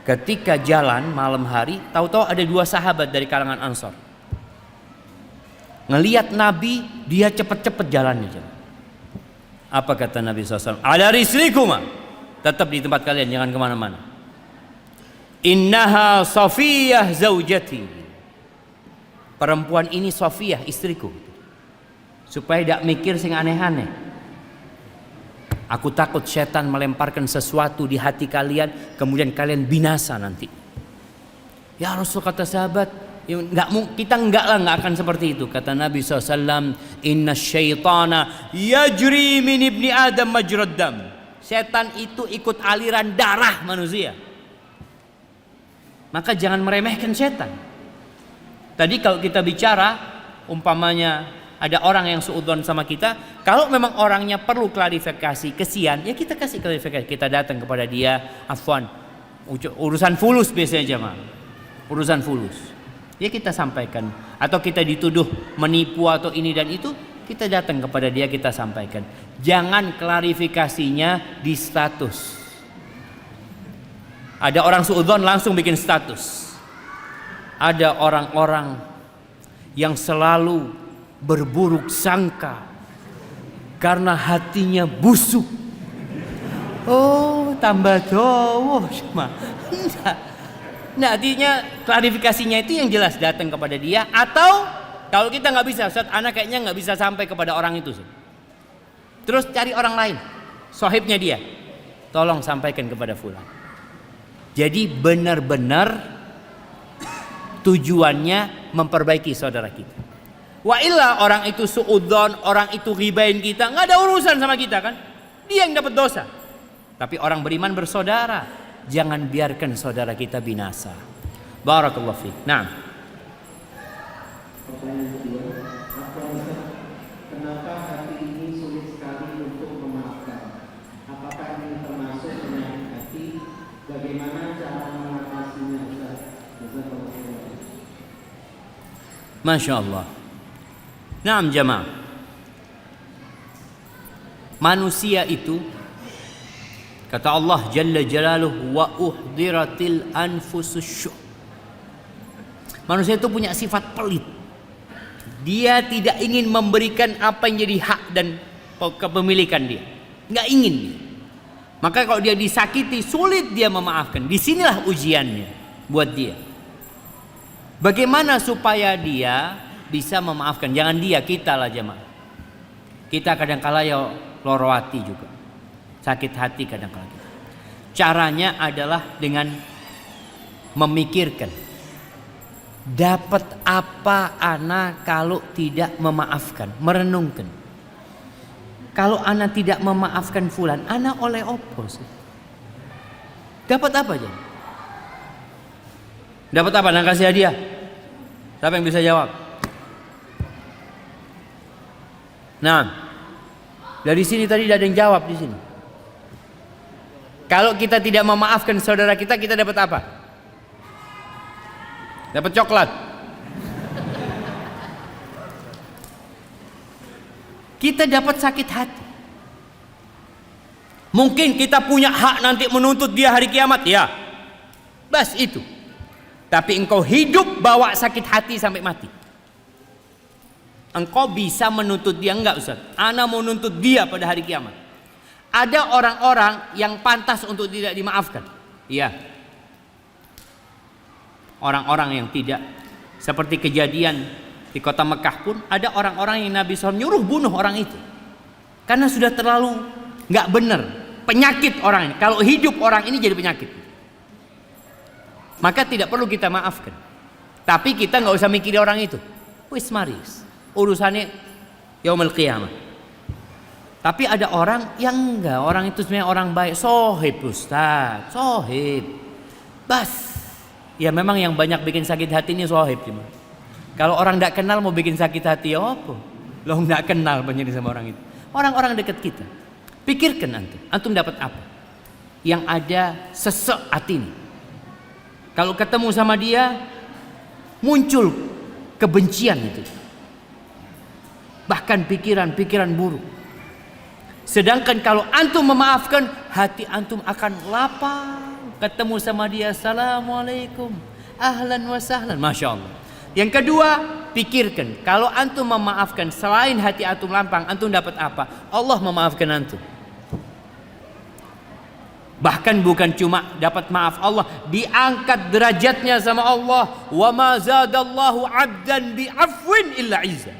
Ketika jalan malam hari, tahu-tahu ada 2 sahabat dari kalangan Ansor. Ngelihat Nabi, dia cepet-cepet jalannya jamaah. Apa kata Nabi SAW? Ala rislikuma, tetap di tempat kalian, jangan kemana-mana. Innaha Safiyah zaujati, perempuan ini Safiyah istriku. Supaya tidak mikir sing aneh-aneh. Aku takut setan melemparkan sesuatu di hati kalian, kemudian kalian binasa nanti. Ya Rasul, kata sahabat, kita nggak akan seperti itu. Kata Nabi SAW, inna syaitana yajri min ibni adam majrad dam. Setan itu ikut aliran darah manusia. Maka jangan meremehkan setan. Tadi kalau kita bicara, umpamanya ada orang yang suudzon sama kita, kalau memang orangnya perlu klarifikasi, kesian, ya kita kasih klarifikasi. Kita datang kepada dia, afwan, urusan fulus biasanya jemaah, urusan fulus. Ya kita sampaikan. Atau kita dituduh menipu atau ini dan itu, kita datang kepada dia, kita sampaikan. Jangan klarifikasinya di status. Ada orang suudzon langsung bikin status. Ada orang-orang yang selalu berburuk sangka karena hatinya busuk. Oh, tambah dowo sama. Nah, artinya klarifikasinya itu yang jelas, datang kepada dia. Atau kalau kita nggak bisa, Ustaz, anak kayaknya nggak bisa sampai kepada orang itu, terus cari orang lain, sohibnya dia, tolong sampaikan kepada fulan. Jadi benar-benar tujuannya memperbaiki saudara kita. Wa illa orang itu suudzon, orang itu ghibain kita, nggak ada urusan sama kita kan? Dia yang dapat dosa. Tapi orang beriman bersaudara. Jangan biarkan saudara kita binasa. Barakallahu fiik. Nah. Pertanyaan kedua, kenapa hati ini sulit sekali untuk memaafkan? Apakah ini termasuk penyakit hati? Bagaimana cara mengatasinya, Ustaz? Masya Allah. Naam jamaah. Manusia itu, kata Allah Jalla Jalaluhu, wa uhdiratil anfusus syuh. Manusia itu punya sifat pelit. Dia tidak ingin memberikan apa yang jadi hak dan kepemilikan dia. Nggak ingin dia. Maka kalau dia disakiti, sulit dia memaafkan. Disinilah ujiannya buat dia. Bagaimana supaya dia bisa memaafkan? Jangan dia, kita lah jemaah. Kita kadang-kala ya loro hati juga. Sakit hati kadang-kala kita. Caranya adalah dengan memikirkan, dapat apa ana kalau tidak memaafkan, merenungkan. Kalau ana tidak memaafkan fulan, ana oleh opo sih? Dapat apa aja? Dapat apa? Nak kasih hadiah? Siapa yang bisa jawab? Nah, dari sini tadi tidak ada yang jawab di sini. Kalau kita tidak memaafkan saudara kita, kita dapat apa? Dapat coklat. Kita dapat sakit hati. Mungkin kita punya hak nanti menuntut dia hari kiamat, ya. Bas itu. Tapi engkau hidup bawa sakit hati sampai mati. Engkau bisa menuntut dia enggak, Ustaz? Ana mau nuntut dia pada hari kiamat. Ada orang-orang yang pantas untuk tidak dimaafkan. Iya. Orang-orang yang tidak. Seperti kejadian di kota Mekah pun ada orang-orang yang Nabi SAW nyuruh bunuh orang itu. Karena sudah terlalu enggak benar. Penyakit orang ini. Kalau hidup orang ini jadi penyakit. Maka tidak perlu kita maafkan. Tapi kita nggak usah mikirin orang itu. Wis maris. Urusannya yaumul qiyamah. Tapi ada orang yang enggak. Orang itu sebenarnya orang baik. Sohib Ustaz. Sohib. Bas. Ya memang yang banyak bikin sakit hati ini sohib. Kalau orang tidak kenal mau bikin sakit hati ya apa? Lo nggak kenal banyak sama orang itu. Orang-orang dekat kita. Pikirkan antum. Antum dapat apa? Yang ada sesek hati ini. Kalau ketemu sama dia muncul kebencian itu. Bahkan pikiran-pikiran buruk. Sedangkan kalau antum memaafkan, hati antum akan lapang. Ketemu sama dia, assalamualaikum, ahlan wa sahlan, masya Allah. Yang kedua, pikirkan kalau antum memaafkan selain hati antum lapang, antum dapat apa? Allah memaafkan antum. Bahkan bukan cuma dapat maaf Allah, diangkat derajatnya sama Allah. Wa ma zadallahu 'abdan bi afwin illa 'izza.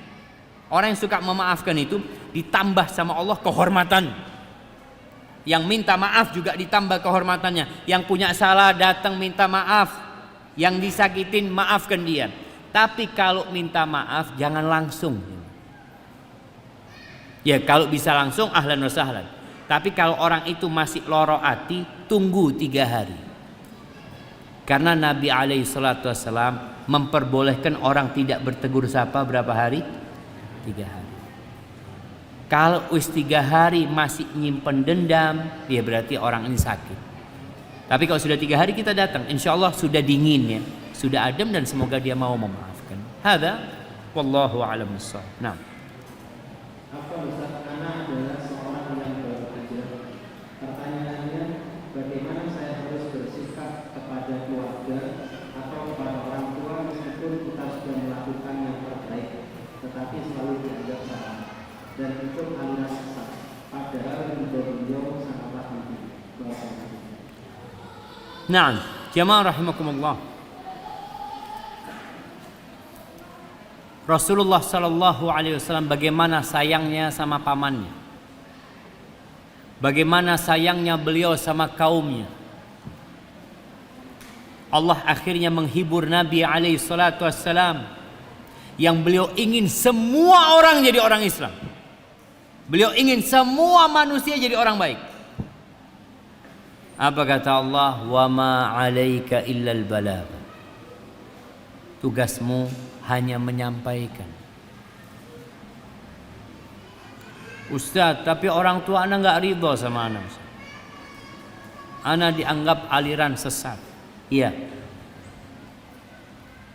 Orang yang suka memaafkan itu ditambah sama Allah kehormatan. Yang minta maaf juga ditambah kehormatannya. Yang punya salah datang minta maaf. Yang disakitin maafkan dia. Tapi kalau minta maaf jangan langsung. Ya kalau bisa langsung ahlan wa sahlan. Tapi kalau orang itu masih loro hati, tunggu 3 hari. Karena Nabi SAW memperbolehkan orang tidak bertegur sapa berapa hari? 3 hari. Kalau wis 3 hari masih nyimpen dendam, ya berarti orang ini sakit. Tapi kalau sudah 3 hari kita datang, insya Allah sudah dingin ya, sudah adem dan semoga dia mau memaafkan. Hada, wallahu a'lam bissawab. Nah. Apa Ustaz? Anak adalah seorang yang baru ajar. Pertanyaannya, bagaimana saya harus bersikap kepada keluarga atau kepada orang tua meskipun kita sudah melakukan yang terbaik, tetapi selalu dianggap salah dan itu aliran sesat. Padahal beliau sangatlah penting. Naam, jamaah rahimakumullah. Rasulullah sallallahu alaihi wasallam bagaimana sayangnya sama pamannya. Bagaimana sayangnya beliau sama kaumnya. Allah akhirnya menghibur Nabi alaihi salatu wassalam yang beliau ingin semua orang jadi orang Islam. Beliau ingin semua manusia jadi orang baik. Apa kata Allah? Wa ma 'alaika illal balagh. Tugasmu hanya menyampaikan. Ustaz, tapi orang tua anak enggak ridho sama anak. Anak dianggap aliran sesat. Iya.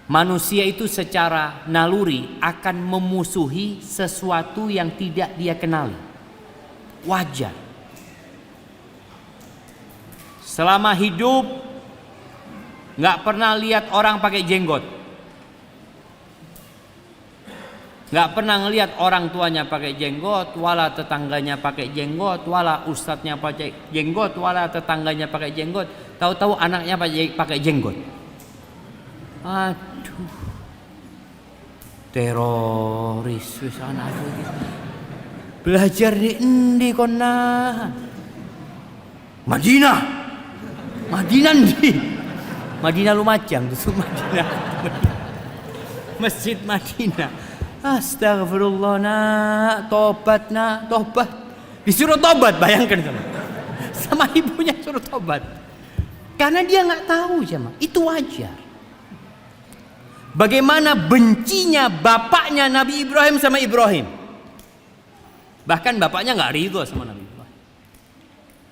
Manusia itu secara naluri akan memusuhi sesuatu yang tidak dia kenali. Wajar. Selama hidup nggak pernah lihat orang pakai jenggot, nggak pernah ngelihat orang tuanya pakai jenggot, wala tetangganya pakai jenggot, wala ustadznya pakai jenggot, wala tetangganya pakai jenggot. Tahu-tahu anaknya pakai jenggot. Aduh, teroris wis anakku. Belajar di endi kona? Madinah. Madinah nih, Madinah Lumajang itu Madinah, Masjid Madinah. Astagfirullah nak, tobat nak, tobat. Disuruh tobat, bayangkan sama ibunya suruh tobat. Karena dia nggak tahu jemaah, itu wajar. Bagaimana bencinya bapaknya Nabi Ibrahim sama Ibrahim. Bahkan bapaknya nggak ridho sama Nabi Ibrahim.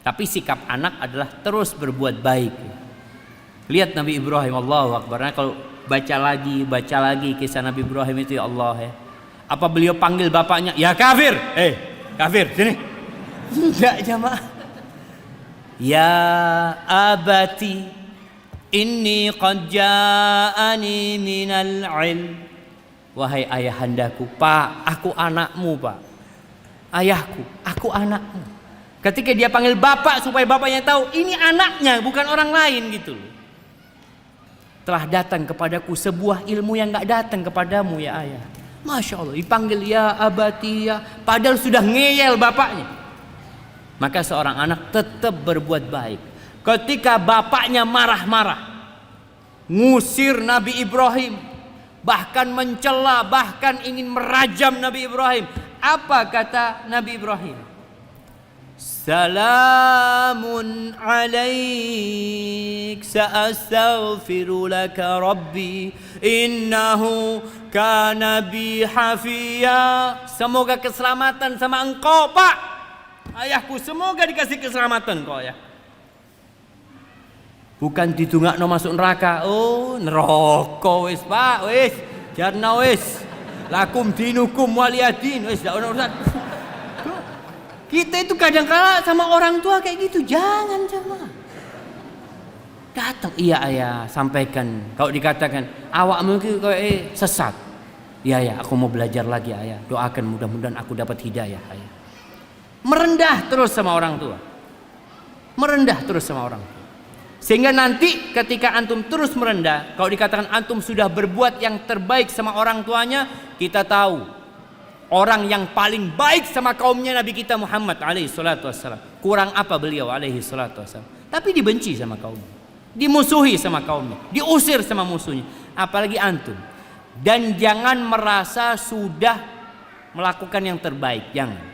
Tapi sikap anak adalah terus berbuat baik. Lihat Nabi Ibrahim, Allahu Akbar. Nah, kalau baca lagi kisah Nabi Ibrahim itu ya Allah ya. Apa beliau panggil bapaknya? Ya kafir, kafir, sini. Enggak jamaah. Ya abati inni qad ja'ani minal ilm. Wahai ayahandaku, Pak, aku anakmu, Pak. Ayahku, aku anakmu. Ketika dia panggil bapak supaya bapaknya tahu ini anaknya, bukan orang lain gitu loh. Telah datang kepadaku sebuah ilmu yang gak datang kepadamu ya ayah. Masya Allah, dipanggil ya abati ya, padahal sudah ngeyel bapaknya. Maka seorang anak tetap berbuat baik. Ketika bapaknya marah-marah, ngusir Nabi Ibrahim, bahkan mencela, bahkan ingin merajam Nabi Ibrahim. Apa kata Nabi Ibrahim? Salamun alaik, sa'astaghfiru laka rabbi, innahu kana bi hafiya. Semoga keselamatan sama engkau, Pak. Ayahku, semoga dikasih keselamatan kau ya. Bukan ditungakno masuk neraka. Oh, neraka wis, Pak, wis. Jarna wis. Lakum dinukum waliyadin, wis dak ono urusan. Kita itu kadang-kala sama orang tua kayak gitu, jangan jemaah. Datang, iya ayah, sampaikan. Kalau dikatakan awak mungkin kayak sesat, iya ya, aku mau belajar lagi ayah. Doakan mudah-mudahan aku dapat hidayah ayah. Merendah terus sama orang tua, merendah terus sama orang tua. Sehingga nanti ketika antum terus merendah, kalau dikatakan antum sudah berbuat yang terbaik sama orang tuanya, kita tahu orang yang paling baik sama kaumnya Nabi kita Muhammad alaihi salatu wassalam. Kurang apa beliau alaihi salatu wassalam? Tapi dibenci sama kaumnya, dimusuhi sama kaumnya, diusir sama musuhnya. Apalagi antum. Dan jangan merasa sudah melakukan yang terbaik, jangan.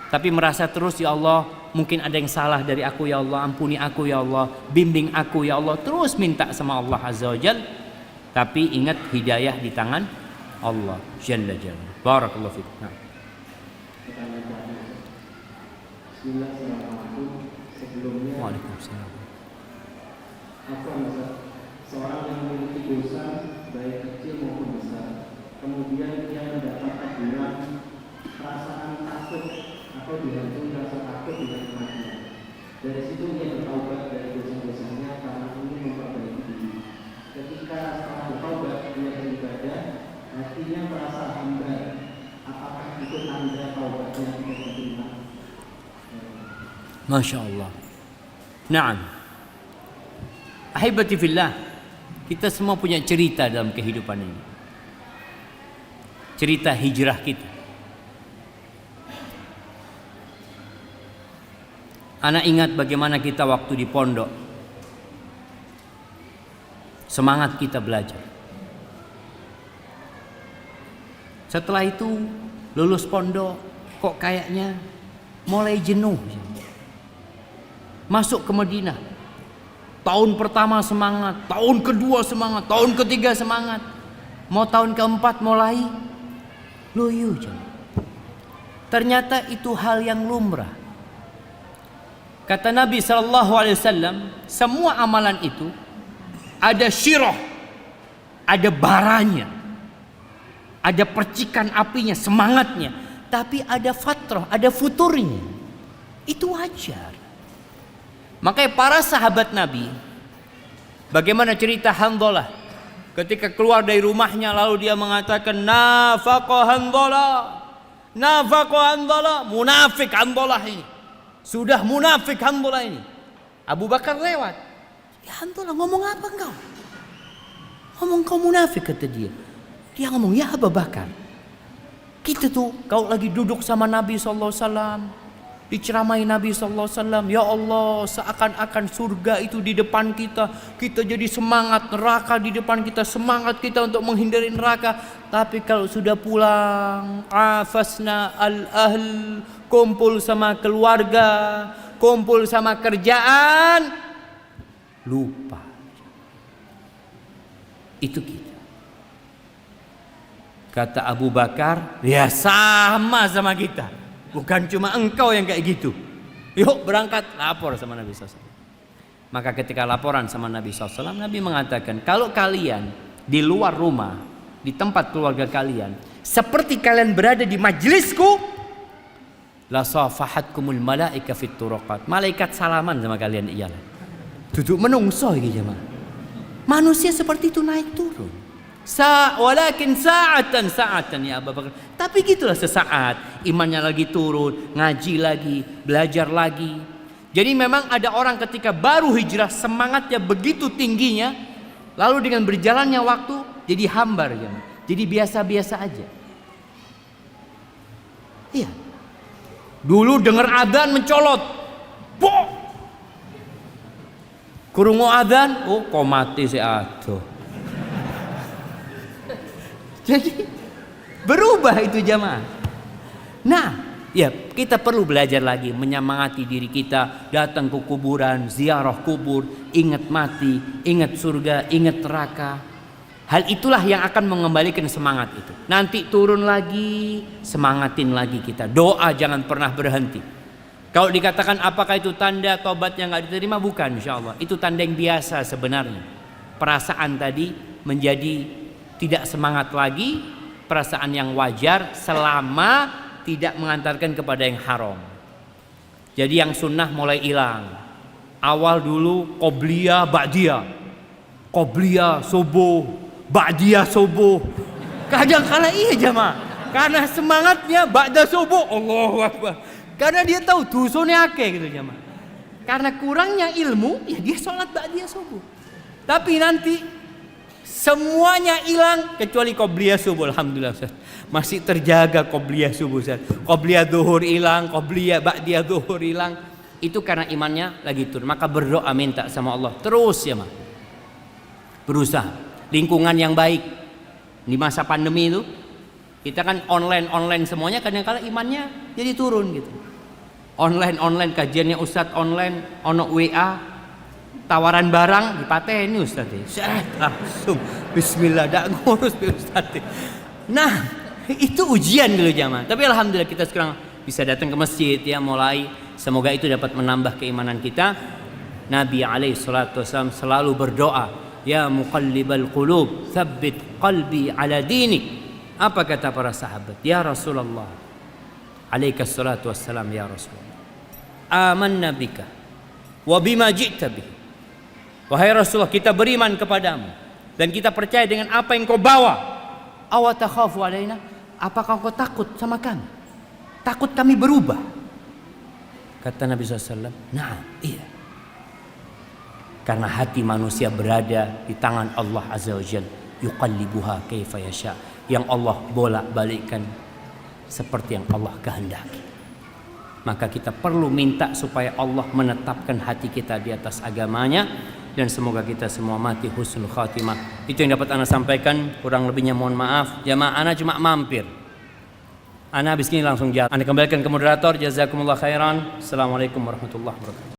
Tapi merasa terus, ya Allah, mungkin ada yang salah dari aku ya Allah, ampuni aku ya Allah, bimbing aku ya Allah. Terus minta sama Allah Azza wa Jalla. Tapi ingat hidayah di tangan Allah Jalla Jalla. Barakallahu fiik. Nah. Bismillahirrahmanirrahim. Sebelumnya, Waalaikumsalam. apa seorang yang memiliki dosa baik kecil maupun besar, kemudian dia mendapat teguran, perasaan takut atau dihantui rasa takut dengan kematian. Dari situ dia bertaubat dari dosa-dosanya karena ingin memperbaiki diri. Ketika setelah bertaubat dia beribadah, hatinya merasa hambar. Apakah itu tanda taubatnya tidak diterima? Masya Allah. Naam. Ahibati fillah, kita semua punya cerita dalam kehidupan ini. Cerita hijrah kita. Anak ingat bagaimana kita waktu di pondok, semangat kita belajar. Setelah itu lulus pondok, kok kayaknya mulai jenuh. Masuk ke Madinah, tahun pertama semangat, tahun kedua semangat, tahun ketiga semangat, mau tahun keempat mulai loyo. Ternyata itu hal yang lumrah. Kata Nabi SAW, semua amalan itu ada syirah, ada baranya, ada percikan apinya, semangatnya, tapi ada fatrah, ada futurnya. Itu wajar. Makanya para sahabat Nabi, bagaimana cerita Handhalah ketika keluar dari rumahnya lalu dia mengatakan nafaqa Handhalah, nafaqa Handhalah, munafik Handhalah ini. Sudah munafik Handhalah ini. Abu Bakar lewat. Ya Handhalah, ngomong apa engkau? Ngomong kau munafik, kata dia. Dia ngomong, ya Abu Bakar, kita tuh kau lagi duduk sama Nabi SAW, diceramai Nabi SAW, ya Allah, seakan-akan surga itu di depan kita, kita jadi semangat, neraka di depan kita, semangat kita untuk menghindari neraka. Tapi kalau sudah pulang, afasna al-ahl, kumpul sama keluarga, kumpul sama kerjaan, lupa. Itu kita. Kata Abu Bakar, ya sama kita. Bukan cuma engkau yang kayak gitu. Yuk berangkat, lapor sama Nabi SAW. Maka ketika laporan sama Nabi SAW, Nabi mengatakan, kalau kalian di luar rumah, di tempat keluarga kalian, seperti kalian berada di majelisku, la safahatkumul malaika fit turaqat. Malaikat salaman sama kalian iyalah. Duduk menungso iki jemaah. Manusia seperti itu naik turun. Walakin sa'atan ya Abu Bakar. Tapi gitulah sesaat, imannya lagi turun, ngaji lagi, belajar lagi. Jadi memang ada orang ketika baru hijrah semangatnya begitu tingginya, lalu dengan berjalannya waktu jadi hambar ya. Jadi biasa-biasa aja. Iya. Dulu dengar adzan mencolot. Bok. Kurungu adzan, oh kok mati si aduh. Jadi berubah itu jamaah. Nah, ya kita perlu belajar lagi menyemangati diri kita, datang ke kuburan, ziarah kubur, ingat mati, ingat surga, ingat neraka. Hal itulah yang akan mengembalikan semangat itu. Nanti turun lagi, semangatin lagi kita. Doa jangan pernah berhenti. Kalau dikatakan apakah itu tanda tobatnya nggak diterima, bukan, insya Allah. Itu tanda yang biasa sebenarnya. Perasaan tadi menjadi tidak semangat lagi, perasaan yang wajar selama tidak mengantarkan kepada yang haram. Jadi yang sunnah mulai hilang. Awal dulu qobliyah, ba'diyah. Qobliyah, subuh, ba'diyah, subuh. Kadang-kala iya jemaah. Karena semangatnya ba'da subuh, Allahu Akbar. Karena dia tahu dosanya akeh gitu jemaah. Karena kurangnya ilmu, ya dia sholat ba'diyah subuh. Tapi nanti semuanya hilang kecuali qobliyah subuh. Alhamdulillah Ustaz. Masih terjaga qobliyah subuh Ustaz. Qobliyah zuhur hilang, qobliyah ba'diyah zuhur hilang. Itu karena imannya lagi turun. Maka berdoa minta sama Allah terus ya Mas. Berusaha. Lingkungan yang baik. Di masa pandemi itu kita kan online semuanya, kadang-kala imannya jadi turun gitu. Online kajiannya Ustaz online, ono WA, tawaran barang dipateni Ustaz. Langsung bismillah dak ngurus Ustaz. Nah, itu ujian dulu jamaah. Tapi alhamdulillah kita sekarang bisa datang ke masjid ya, mulai semoga itu dapat menambah keimanan kita. Nabi alaihi salatu wasallam selalu berdoa, ya muqallibal qulub, tsabbit qalbi ala dinik. Apa kata para sahabat? Ya Rasulullah, alaika salatu wassalam ya Rasulullah, amanna bika wa bima ji'ta bihi. Wahai Rasulullah, kita beriman kepadamu dan kita percaya dengan apa yang kau bawa. Awa takhafu alaina? Apakah kau takut sama kami? Takut kami berubah? Kata Nabi SAW, nah iya. Karena hati manusia berada di tangan Allah Azza wa Jalla, yuqallibuha kaifa yasha, yang Allah bolak-balikkan seperti yang Allah kehendaki. Maka kita perlu minta supaya Allah menetapkan hati kita di atas agamanya, dan semoga kita semua mati husnul khatimah. Itu yang dapat ana sampaikan, kurang lebihnya mohon maaf. Jamaah ana cuma mampir. Ana habis ini langsung jalan. Ana kembalikan ke moderator. Jazakumullah khairan. Assalamualaikum warahmatullahi wabarakatuh.